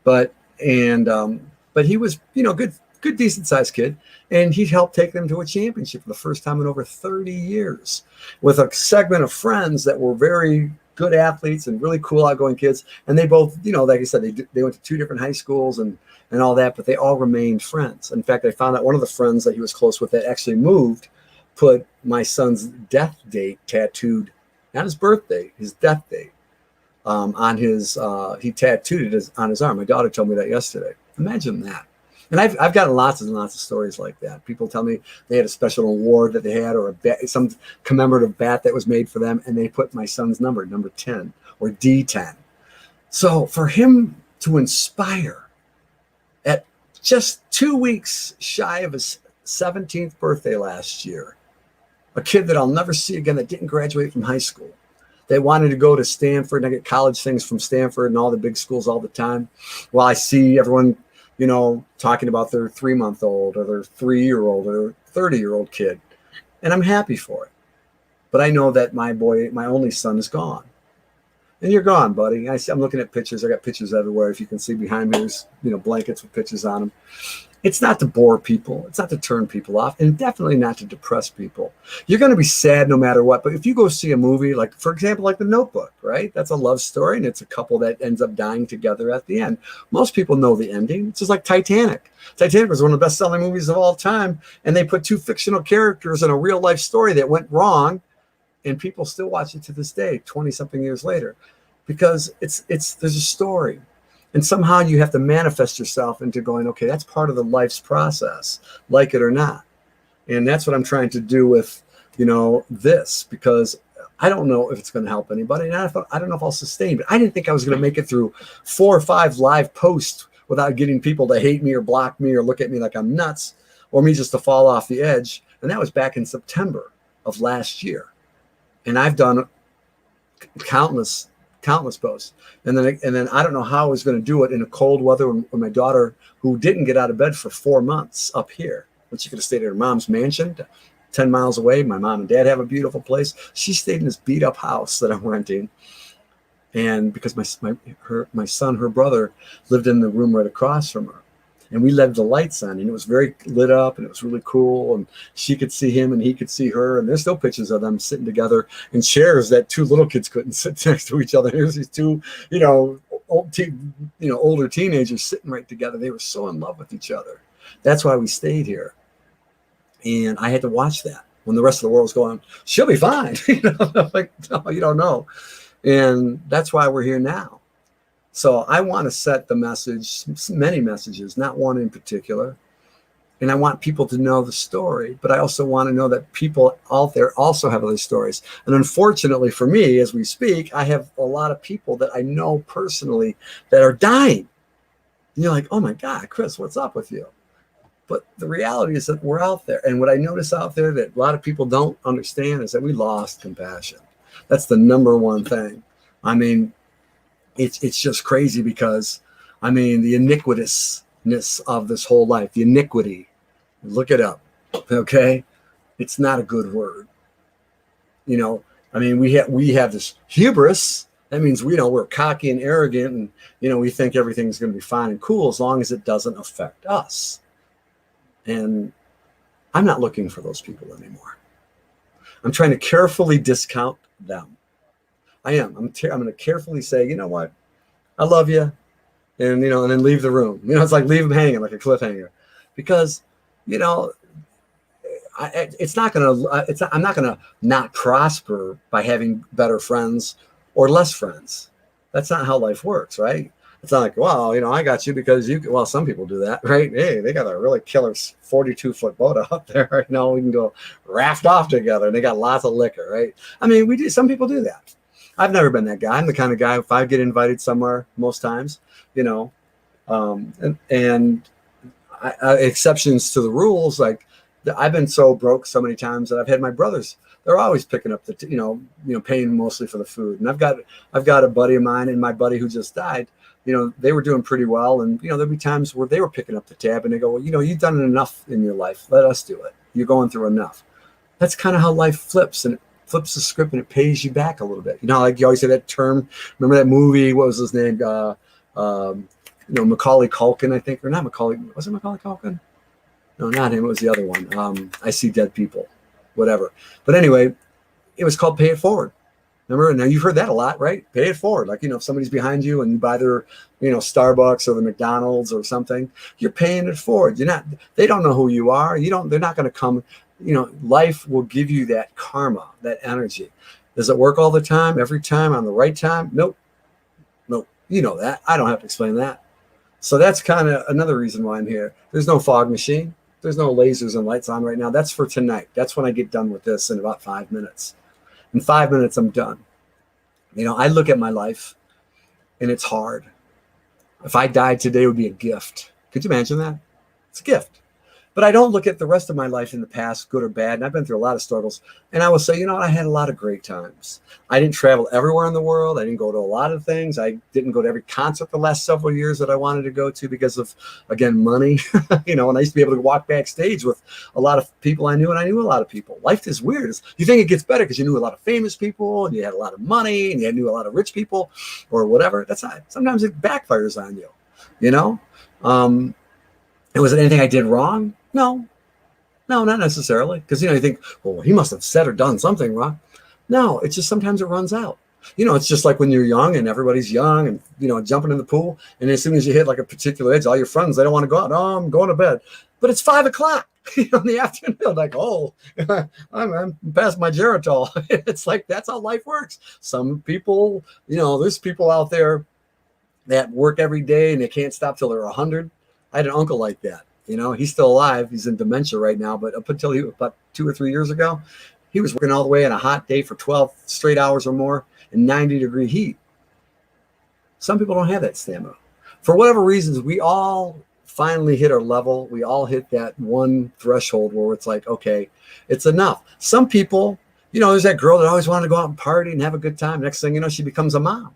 But he was, good, decent sized kid. And he helped take them to a championship for the first time in over 30 years with a segment of friends that were very good athletes and really cool outgoing kids. And they both, like I said, they went to 2 different high schools and all that, but they all remained friends. In fact, I found out one of the friends that he was close with that actually moved, put my son's death date tattooed, not his birthday, his death date, on his, he tattooed it on his arm. My daughter told me that yesterday. Imagine that. And I've gotten lots and lots of stories like that. People tell me they had a special award that they had, or some commemorative bat that was made for them, and they put my son's number 10 or D10. So for him to inspire at just 2 weeks shy of his 17th birthday last year, a kid that I'll never see again that didn't graduate from high school. They wanted to go to Stanford, and I get college things from Stanford and all the big schools all the time. Well, I see everyone, talking about their 3-month-old or their 3-year-old or 30-year-old kid, and I'm happy for it. But I know that my only son is gone. And you're gone, buddy. I'm looking at pictures. I got pictures everywhere. If you can see behind me, there's, blankets with pictures on them. It's not to bore people. It's not to turn people off, and definitely not to depress people. You're going to be sad no matter what. But if you go see a movie, like, for example, like The Notebook, right? That's a love story, and it's a couple that ends up dying together at the end. Most people know the ending. It's just like Titanic. Titanic was one of the best-selling movies of all time, and they put 2 fictional characters in a real-life story that went wrong, and people still watch it to this day, 20-something years later, because there's a story. And somehow you have to manifest yourself into going, okay, that's part of the life's process, like it or not. And that's what I'm trying to do with, this, because I don't know if it's going to help anybody. And I don't know if I'll sustain it. I didn't think I was going to make it through 4 or 5 live posts without getting people to hate me or block me or look at me like I'm nuts, or me just to fall off the edge. And that was back in September of last year. And I've done countless posts. And then I don't know how I was going to do it in a cold weather when my daughter, who didn't get out of bed for 4 months up here, when she could have stayed at her mom's mansion 10 miles away. My mom and dad have a beautiful place. She stayed in this beat up house that I'm renting. And because my son, her brother, lived in the room right across from her. And we left the lights on, and it was very lit up, and it was really cool. And she could see him, and he could see her. And there's still pictures of them sitting together in chairs that 2 little kids couldn't sit next to each other. Here's these 2, older teenagers sitting right together. They were so in love with each other. That's why we stayed here. And I had to watch that when the rest of the world's going, she'll be fine. Like, no, you don't know. And that's why we're here now. So I want to set the message, many messages, not one in particular. And I want people to know the story, but I also want to know that people out there also have other stories. And unfortunately for me, as we speak, I have a lot of people that I know personally that are dying. And you're like, oh my God, Chris, what's up with you? But the reality is that we're out there. And what I notice out there that a lot of people don't understand is that we lost compassion. That's the number one thing. I mean, it's just crazy because, the iniquitousness of this whole life, the iniquity, look it up, okay? It's not a good word. We have this hubris. That means we're cocky and arrogant, and we think everything's going to be fine and cool as long as it doesn't affect us. And I'm not looking for those people anymore. I'm trying to carefully discount them. I am. I'm going to carefully say, you know what? I love you. And, and then leave the room. It's like leave them hanging like a cliffhanger. Because, I'm not going to not prosper by having better friends or less friends. That's not how life works, right? It's not like, well, I got you because some people do that, right? Hey, they got a really killer 42-foot boat out there right now. We can go raft off together, and they got lots of liquor, right? We do. Some people do that. I've never been that guy. I'm the kind of guy, if I get invited somewhere, most times, you know, and exceptions to the rules, like I've been so broke so many times that I've had my brothers. They're always picking up the, paying mostly for the food. And I've got a buddy of mine and my buddy who just died. They were doing pretty well, and there'd be times where they were picking up the tab, and they go, well, you've done enough in your life. Let us do it. You're going through enough. That's kind of how life flips, and it flips the script, and it pays you back a little bit. Like you always say that term. Remember that movie? What was his name? Macaulay Culkin, I think, or not Macaulay. Was it Macaulay Culkin? No, not him. It was the other one. I See Dead People, whatever. But anyway, it was called Pay It Forward. Remember? Now you've heard that a lot, right? Pay it forward. Like, if somebody's behind you and you buy their, Starbucks or the McDonald's or something, you're paying it forward. They don't know who you are. They're not going to come, life will give you that karma, that energy. Does it work all the time, every time, on the right time? Nope. You know that. I don't have to explain that. So that's kind of another reason why I'm here. There's no fog machine. There's no lasers and lights on right now. That's for tonight. That's when I get done with this in about 5 minutes. In 5 minutes, I'm done. I look at my life, and it's hard. If I died today, it would be a gift. Could you imagine that? It's a gift. But I don't look at the rest of my life in the past, good or bad. And I've been through a lot of struggles. And I will say, I had a lot of great times. I didn't travel everywhere in the world. I didn't go to a lot of things. I didn't go to every concert the last several years that I wanted to go to because of, again, money. And I used to be able to walk backstage with a lot of people I knew, and I knew a lot of people. Life is weird. You think it gets better because you knew a lot of famous people, and you had a lot of money, and you knew a lot of rich people or whatever. That's not, sometimes it backfires on you, And was it anything I did wrong? No, not necessarily. Because, you think, well, he must have said or done something wrong. No, it's just sometimes it runs out. It's just like when you're young and everybody's young and, jumping in the pool. And as soon as you hit like a particular age, all your friends, they don't want to go out. Oh, I'm going to bed. But it's 5 o'clock in the afternoon. Like, oh, I'm past my Geritol. It's like, that's how life works. Some people, there's people out there that work every day and they can't stop till they're 100. I had an uncle like that. He's still alive. He's in dementia right now. But up until about 2 or 3 years ago, he was working all the way on a hot day for 12 straight hours or more in 90-degree heat. Some people don't have that stamina. For whatever reasons, we all finally hit our level. We all hit that one threshold where it's like, okay, it's enough. Some people, there's that girl that always wanted to go out and party and have a good time. Next thing you know, she becomes a mom.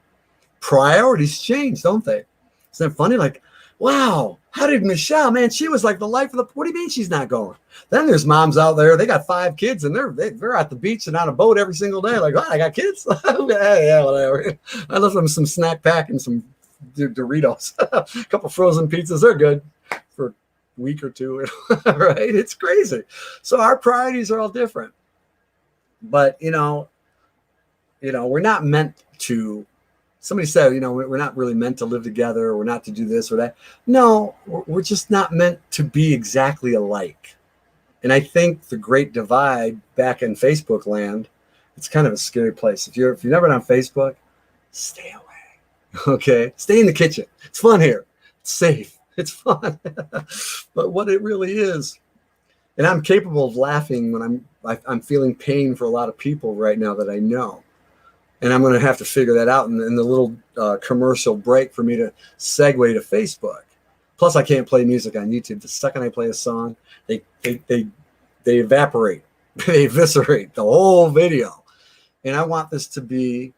Priorities change, don't they? Isn't that funny? Like, wow, how did Michelle, man, she was like the life of the, what do you mean she's not going? Then there's moms out there, they got 5 kids and they're at the beach and on a boat every single day. Like, oh, I got kids? Yeah, whatever. I left them some snack pack and some Doritos, a couple frozen pizzas. They're good for a week or two, right? It's crazy. So our priorities are all different. But, we're not meant to. Somebody said, we're not really meant to live together, or we're not to do this or that. No, we're just not meant to be exactly alike. And I think the great divide back in Facebook land, it's kind of a scary place. If you've never been on Facebook, stay away. Okay? Stay in the kitchen. It's fun here. It's safe. It's fun. But what it really is, and I'm capable of laughing when I'm feeling pain for a lot of people right now that I know. And I'm going to have to figure that out in the little commercial break for me to segue to Facebook. Plus, I can't play music on YouTube. The second I play a song, they evaporate. They eviscerate the whole video. And I want this to be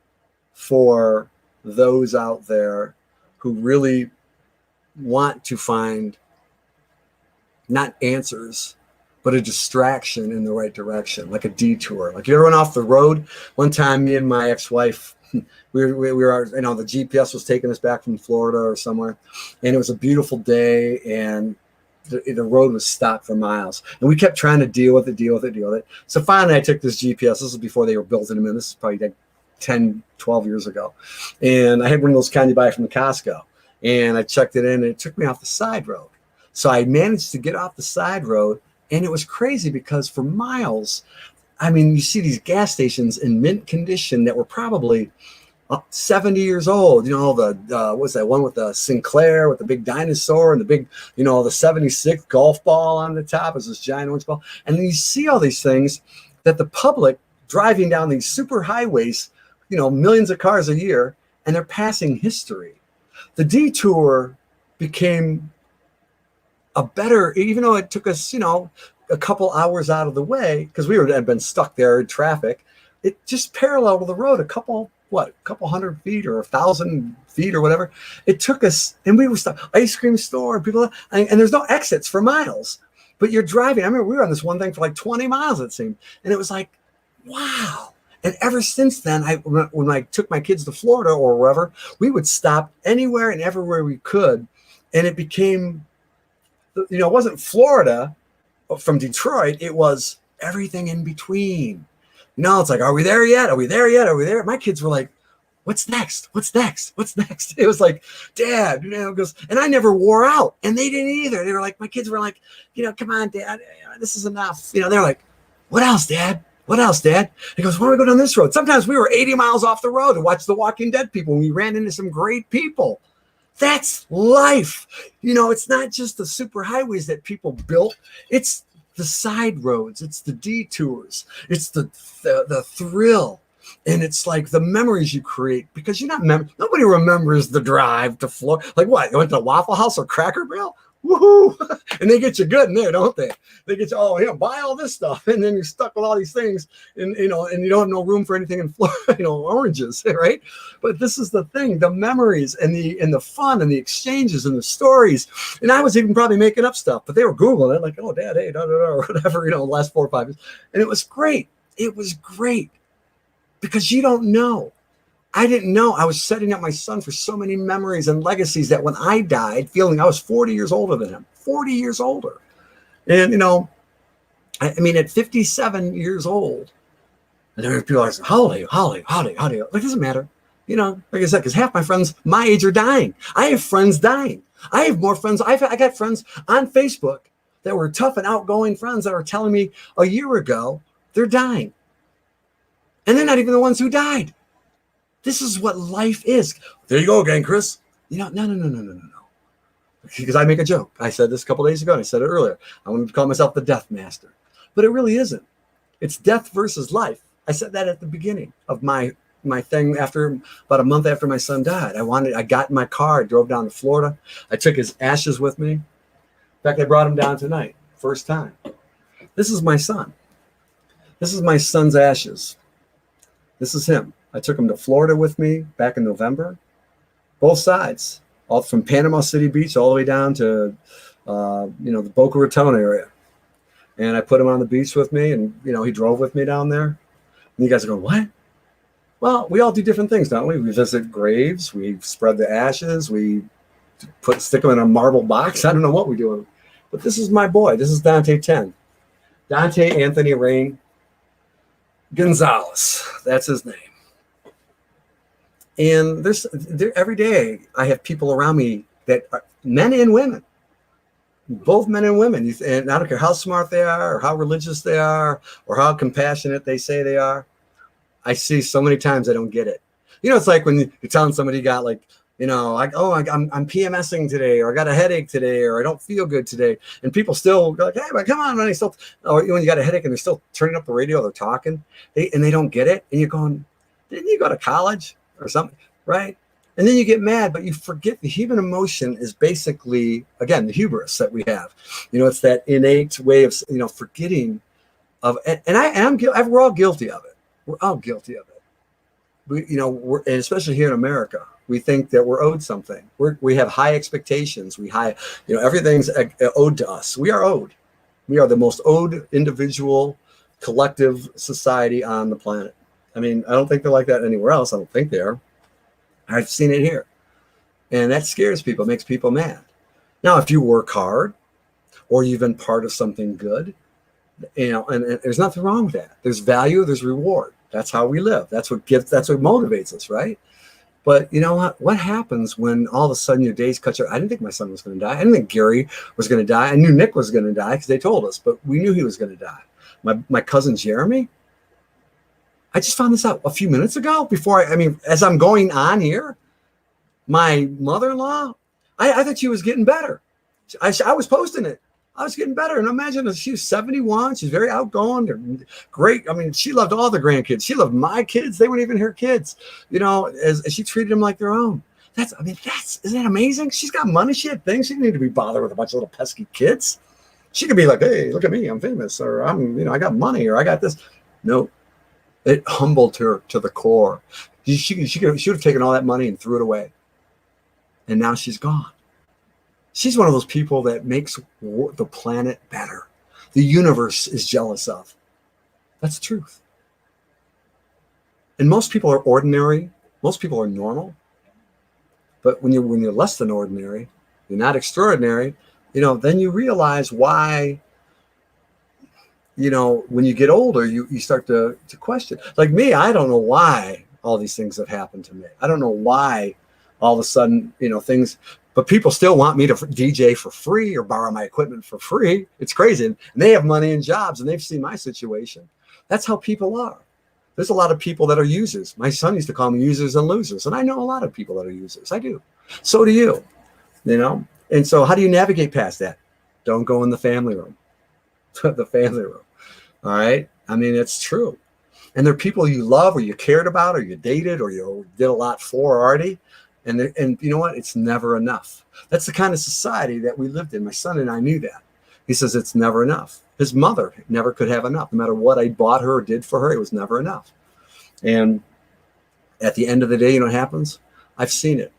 for those out there who really want to find not answers, but a distraction in the right direction, like a detour. Like, you ever went off the road? One time, me and my ex-wife, we were, the GPS was taking us back from Florida or somewhere, and it was a beautiful day, and the road was stopped for miles, and we kept trying to deal with it. So finally, I took this GPS. This was before they were building them in. This is probably like 10, 12 years ago, and I had one of those kind you buy from Costco, and I checked it in, and it took me off the side road. So I managed to get off the side road. And it was crazy because for miles, you see these gas stations in mint condition that were probably 70 years old. What's that one with the Sinclair with the big dinosaur and the big, the 76 golf ball on the top is this giant orange ball. And then you see all these things that the public driving down these super highways millions of cars a year, and they're passing history. The detour became a better, even though it took us, a couple hours out of the way, because had been stuck there in traffic. It just paralleled the road a couple hundred feet or 1,000 feet or whatever. It took us, and we were stuck. Ice cream store, people, and there's no exits for miles. But you're driving. I remember we were on this one thing for like 20 miles, it seemed. And it was like, wow. And ever since then, when I took my kids to Florida or wherever, we would stop anywhere and everywhere we could. And it became, it wasn't Florida from Detroit. It was everything in between. It's like, are we there yet? Are we there yet? Are we there? My kids were like, what's next? What's next? What's next? It was like, Dad, goes, and I never wore out. And they didn't either. They were like, my kids were like, come on, Dad, this is enough. They're like, what else, Dad? What else, Dad? He goes, why don't we go down this road? Sometimes we were 80 miles off the road to watch The Walking Dead people. And we ran into some great people. That's life. It's not just the super highways that people built. It's the side roads. It's the detours. It's the thrill. And it's like the memories you create, because nobody remembers the drive to Florida. Like what? You went to Waffle House or Cracker Barrel? Woohoo! And they get you good in there, don't they? They get you, buy all this stuff, and then you're stuck with all these things, and and you don't have no room for anything in Florida, oranges, right? But this is the thing: the memories and the fun and the exchanges and the stories. And I was even probably making up stuff, but they were Googling it, like, oh, Dad, hey, or whatever, the last 4 or 5 years, and it was great. It was great because you don't know. I didn't know I was setting up my son for so many memories and legacies that when I died, feeling I was 40 years older than him, 40 years older. And, at 57 years old, and there were people like, how old are you? Like, it doesn't matter. Like I said, because half my friends my age are dying. I have friends dying. I have more friends. I got friends on Facebook that were tough and outgoing friends that are telling me a year ago they're dying. And they're not even the ones who died. This is what life is. There you go again, Chris. No. Because I make a joke. I said this a couple days ago, and I said it earlier. I wanted to call myself the Death Master. But it really isn't. It's death versus life. I said that at the beginning of my thing after about a month after my son died. I got in my car, I drove down to Florida. I took his ashes with me. In fact, I brought him down tonight. First time. This is my son. This is my son's ashes. This is him. I took him to Florida with me back in November. Both sides, all from Panama City Beach all the way down to, the Boca Raton area. And I put him on the beach with me, and, he drove with me down there. And you guys are going, what? Well, we all do different things, don't we? We visit graves. We spread the ashes. We stick them in a marble box. I don't know what we do. But this is my boy. This is Dante 10. Dante Anthony Rain Gonzalez. That's his name. And every day I have people around me that are men and women, both men and women. And I don't care how smart they are or how religious they are or how compassionate they say they are. I see so many times I don't get it. It's like when you're telling somebody you got I'm PMSing today, or I got a headache today, or I don't feel good today. And people still go like, hey, but come on, man. Or when you got a headache and they're still turning up the radio, they're talking, and they don't get it. And you're going, didn't you go to college? Or something, right? And then you get mad, but you forget the human emotion is basically, again, the hubris that we have. It's that innate way of, forgetting of, and we're all guilty of it. We're all guilty of it. And especially here in America, we think that we're owed something. We have high expectations. Everything's owed to us. We are owed. We are the most owed individual, collective society on the planet. I don't think they're like that anywhere else. I don't think they are. I've seen it here. And that scares people, makes people mad. Now, if you work hard or you've been part of something good, and there's nothing wrong with that. There's value, there's reward. That's how we live. That's what motivates us, right? But you know what? What happens when all of a sudden your days cut short? I didn't think my son was going to die. I didn't think Gary was going to die. I knew Nick was going to die because they told us, but we knew he was going to die. My cousin Jeremy, I just found this out a few minutes ago as I'm going on here, my mother-in-law, I thought she was getting better. I was posting it. I was getting better. And imagine if she was 71, she's very outgoing, great. I mean, she loved all the grandkids. She loved my kids. They weren't even her kids, as she treated them like their own. Isn't that amazing? She's got money. She had things. She didn't need to be bothered with a bunch of little pesky kids. She could be like, hey, look at me. I'm famous, or I got money, or I got this. No, it humbled her to the core. She would have taken all that money and threw it away. And now she's gone. She's one of those people that makes the planet better. The universe is jealous of. That's the truth. And most people are ordinary. Most people are normal. But when you're less than ordinary, you're not extraordinary, then you realize why, when you get older, you start to question. Like me, I don't know why all these things have happened to me. I don't know why all of a sudden, things, but people still want me to DJ for free or borrow my equipment for free. It's crazy. And they have money and jobs, and they've seen my situation. That's how people are. There's a lot of people that are users. My son used to call me users and losers. And I know a lot of people that are users. I do. So do you, And so how do you navigate past that? Don't go in the family room. The family room. All right. I mean, it's true. And they're people you love or you cared about or you dated or you did a lot for already. And you know what? It's never enough. That's the kind of society that we lived in. My son and I knew that. He says it's never enough. His mother never could have enough. No matter what I bought her or did for her, it was never enough. And at the end of the day, you know what happens? I've seen it.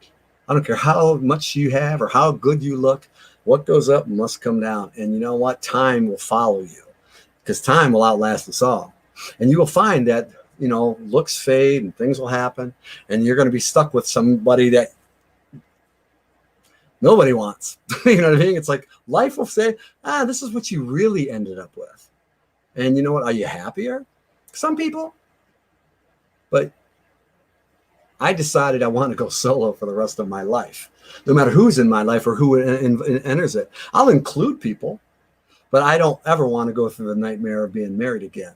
I don't care how much you have or how good you look. What goes up must come down. And you know what? Time will follow you because time will outlast us all. And you will find that, looks fade and things will happen. And you're going to be stuck with somebody that nobody wants. You know what I mean? It's like life will say, this is what you really ended up with. And you know what? Are you happier? Some people. But I decided I want to go solo for the rest of my life. No matter who's in my life or who enters it. I'll include people, but I don't ever want to go through the nightmare of being married again.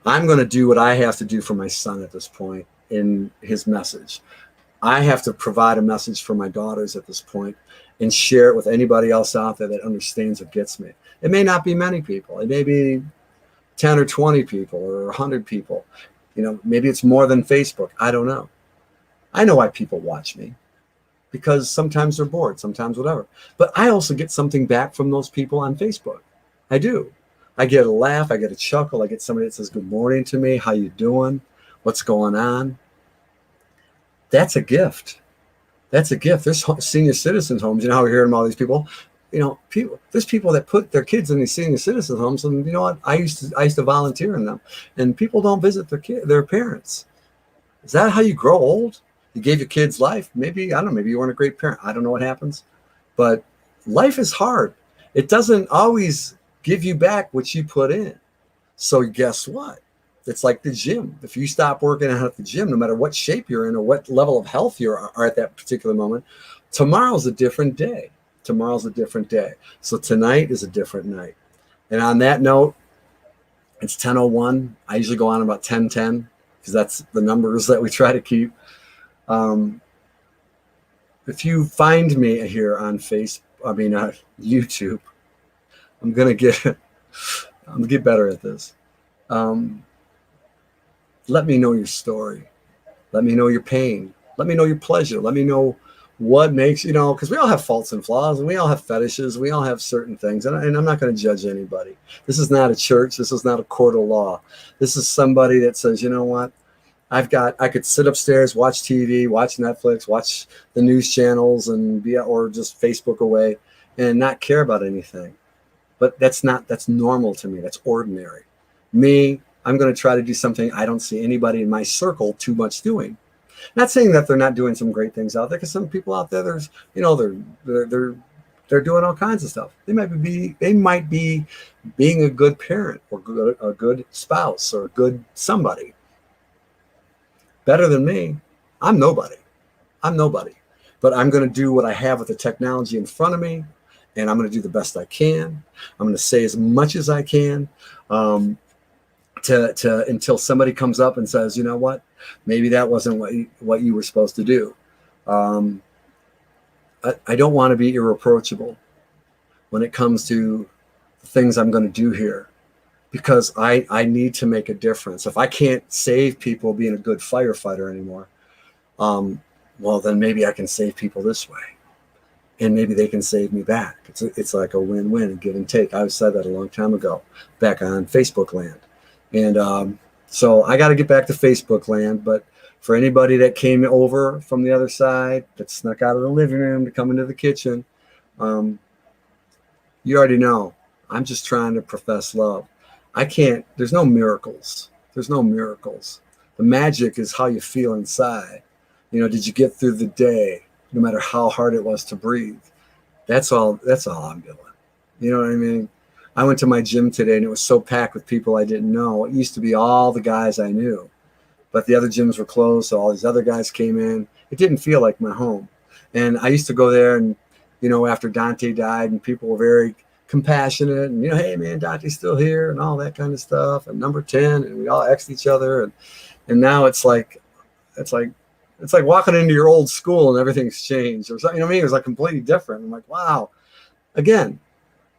I'm going to do what I have to do for my son at this point in his message. I have to provide a message for my daughters at this point and share it with anybody else out there that understands or gets me. It may not be many people. It may be 10 or 20 people or 100 people. Maybe it's more than Facebook. I don't know. I know why people watch me because sometimes they're bored, sometimes whatever. But I also get something back from those people on Facebook. I do. I get a laugh. I get a chuckle. I get somebody that says, good morning to me. How you doing? What's going on? That's a gift. That's a gift. There's senior citizens homes. You know how we're hearing all these people. There's people that put their kids in these senior citizen homes, and you know what? I used to volunteer in them, and people don't visit their parents. Is that how you grow old? You gave your kids life. Maybe, I don't know, maybe you weren't a great parent. I don't know what happens, but life is hard. It doesn't always give you back what you put in. So guess what? It's like the gym. If you stop working out at the gym, no matter what shape you're in or what level of health you are at that particular moment, tomorrow's a different day. Tomorrow's a different day. So tonight is a different night. And on that note, it's 10:01. I usually go on about 10:10 because that's the numbers that we try to keep. If you find me here on YouTube, I'm gonna get better at this. Let me know your story. Let me know your pain. Let me know your pleasure. Let me know what makes, because we all have faults and flaws and we all have fetishes. We all have certain things. And I'm not going to judge anybody. This is not a church. This is not a court of law. This is somebody that says, you know what? I could sit upstairs, watch TV, watch Netflix, watch the news channels or just Facebook away and not care about anything. But that's normal to me. That's ordinary. Me, I'm going to try to do something I don't see anybody in my circle too much doing. Not saying that they're not doing some great things out there, because some people out there, they're doing all kinds of stuff. They might be being a good parent or a good spouse or a good somebody. Better than me. I'm nobody. But I'm going to do what I have with the technology in front of me, and I'm going to do the best I can. I'm going to say as much as I can. Until somebody comes up and says, you know what, maybe that wasn't what you were supposed to do. I don't want to be irreproachable. when it comes to the things I'm going to do here, because I need to make a difference. If I can't save people being a good firefighter anymore, well, then maybe I can save people this way, and maybe they can save me back. It's like a win-win, a give and take. I said that a long time ago, back on Facebook land. And so I got to get back to Facebook land. But for anybody that came over from the other side, that snuck out of the living room to come into the kitchen, you already know. I'm just trying to profess love. I can't, there's no miracles. There's no miracles. The magic is how you feel inside. You know, did you get through the day, no matter how hard it was to breathe? That's all I'm doing. You know what I mean? I went to my gym today and it was so packed with people I didn't know. It used to be all the guys I knew, but the other gyms were closed. So all these other guys came in. It didn't feel like my home. And I used to go there and, you know, after Dante died, and people were very compassionate and, you know, hey man, Dante's still here and all that kind of stuff. And number 10, and we all X'd each other. And now it's like walking into your old school and everything's changed or something. You know what I mean? It was like completely different. I'm like, wow. Again,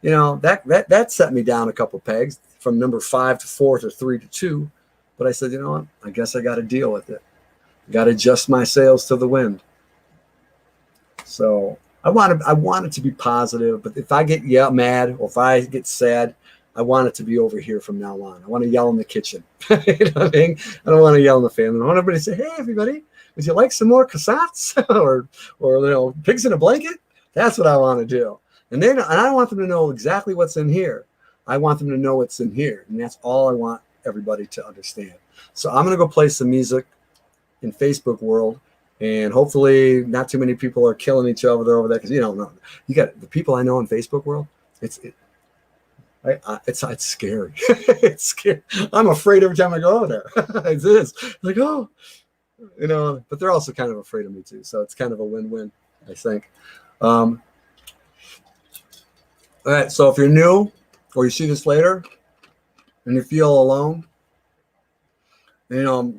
you know, that set me down a couple pegs from number 5 to 4th or 3 to 2. But I said, you know what? I guess I got to deal with it. I got to adjust my sails to the wind. So I want it to be positive, but if I get mad or if I get sad, I want it to be over here from now on. I want to yell in the kitchen. You know what I mean? I don't want to yell in the family. I want everybody to say, hey, everybody, would you like some more croissants or you know, pigs in a blanket? That's what I want to do. And I want them to know exactly what's in here. I want them to know what's in here. And that's all I want everybody to understand. So I'm going to go play some music in Facebook world. And hopefully not too many people are killing each other over there. Because, you know, you got the people I know in Facebook world. It's scary. It's scary. I'm afraid every time I go over there. It is like, oh, you know, but they're also kind of afraid of me too. So it's kind of a win-win, I think. All right. So if you're new or you see this later and you feel alone, you know,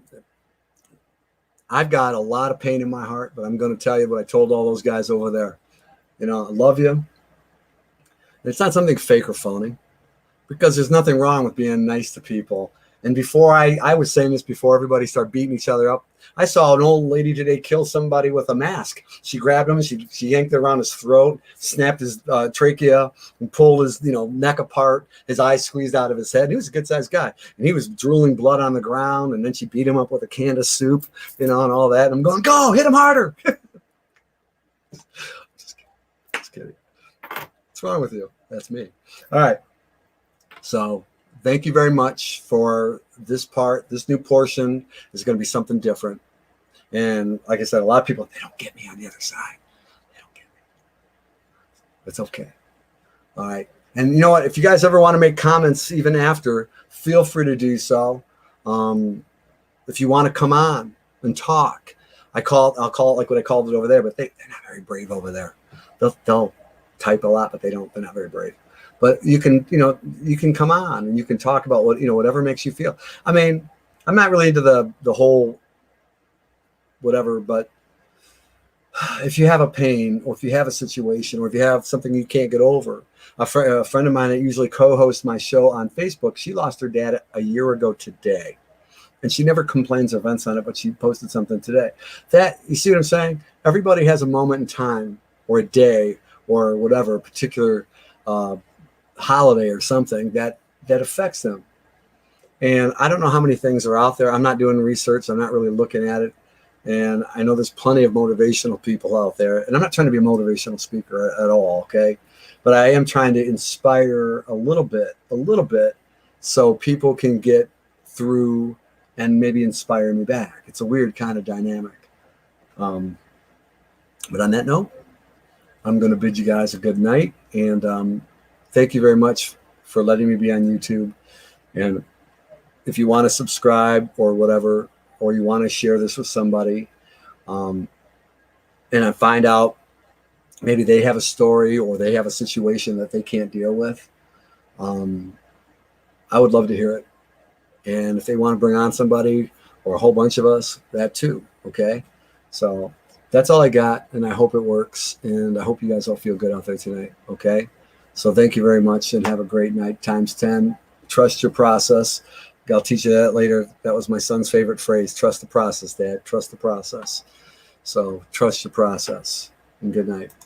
I've got a lot of pain in my heart, but I'm going to tell you what I told all those guys over there. You know, I love you. It's not something fake or phony, because there's nothing wrong with being nice to people. And before I was saying this before everybody started beating each other up. I saw an old lady today kill somebody with a mask. She grabbed him, she yanked it around his throat, snapped his trachea, and pulled his neck apart. His eyes squeezed out of his head. He was a good sized guy, and he was drooling blood on the ground. And then she beat him up with a can of soup, and all that. And I'm going, go hit him harder. Just kidding. What's wrong with you? That's me. All right. So thank you very much for this part. This new portion is going to be something different. And like I said, a lot of people, they don't get me on the other side. They don't get me. It's okay. All right. And you know what? If you guys ever want to make comments even after, feel free to do so. If you want to come on and talk, I'll call it like what I called it over there, but they're not very brave over there. They'll type a lot, but they're not very brave. But you can come on and you can talk about whatever makes you feel. I mean, I'm not really into the whole whatever, but if you have a pain or if you have a situation or if you have something you can't get over, a friend of mine that usually co-hosts my show on Facebook, she lost her dad a year ago today. And she never complains or vents on it, but she posted something today. That, you see what I'm saying? Everybody has a moment in time or a day or whatever, a particular holiday or something that affects them. And I don't know how many things are out there. I'm not doing research. I'm not really looking at it. And I know there's plenty of motivational people out there. And I'm not trying to be a motivational speaker at all, okay? But I am trying to inspire a little bit, so people can get through and maybe inspire me back. It's a weird kind of dynamic. But on that note, I'm going to bid you guys a good night. And thank you very much for letting me be on YouTube. And if you want to subscribe or whatever, or you want to share this with somebody, and I find out maybe they have a story or they have a situation that they can't deal with, I would love to hear it. And if they want to bring on somebody or a whole bunch of us, that too, okay? So that's all I got, and I hope it works, and I hope you guys all feel good out there tonight, okay? So thank you very much and have a great night. Times 10. Trust your process. I'll teach you that later. That was my son's favorite phrase. Trust the process, Dad. Trust the process. So trust your process. And good night.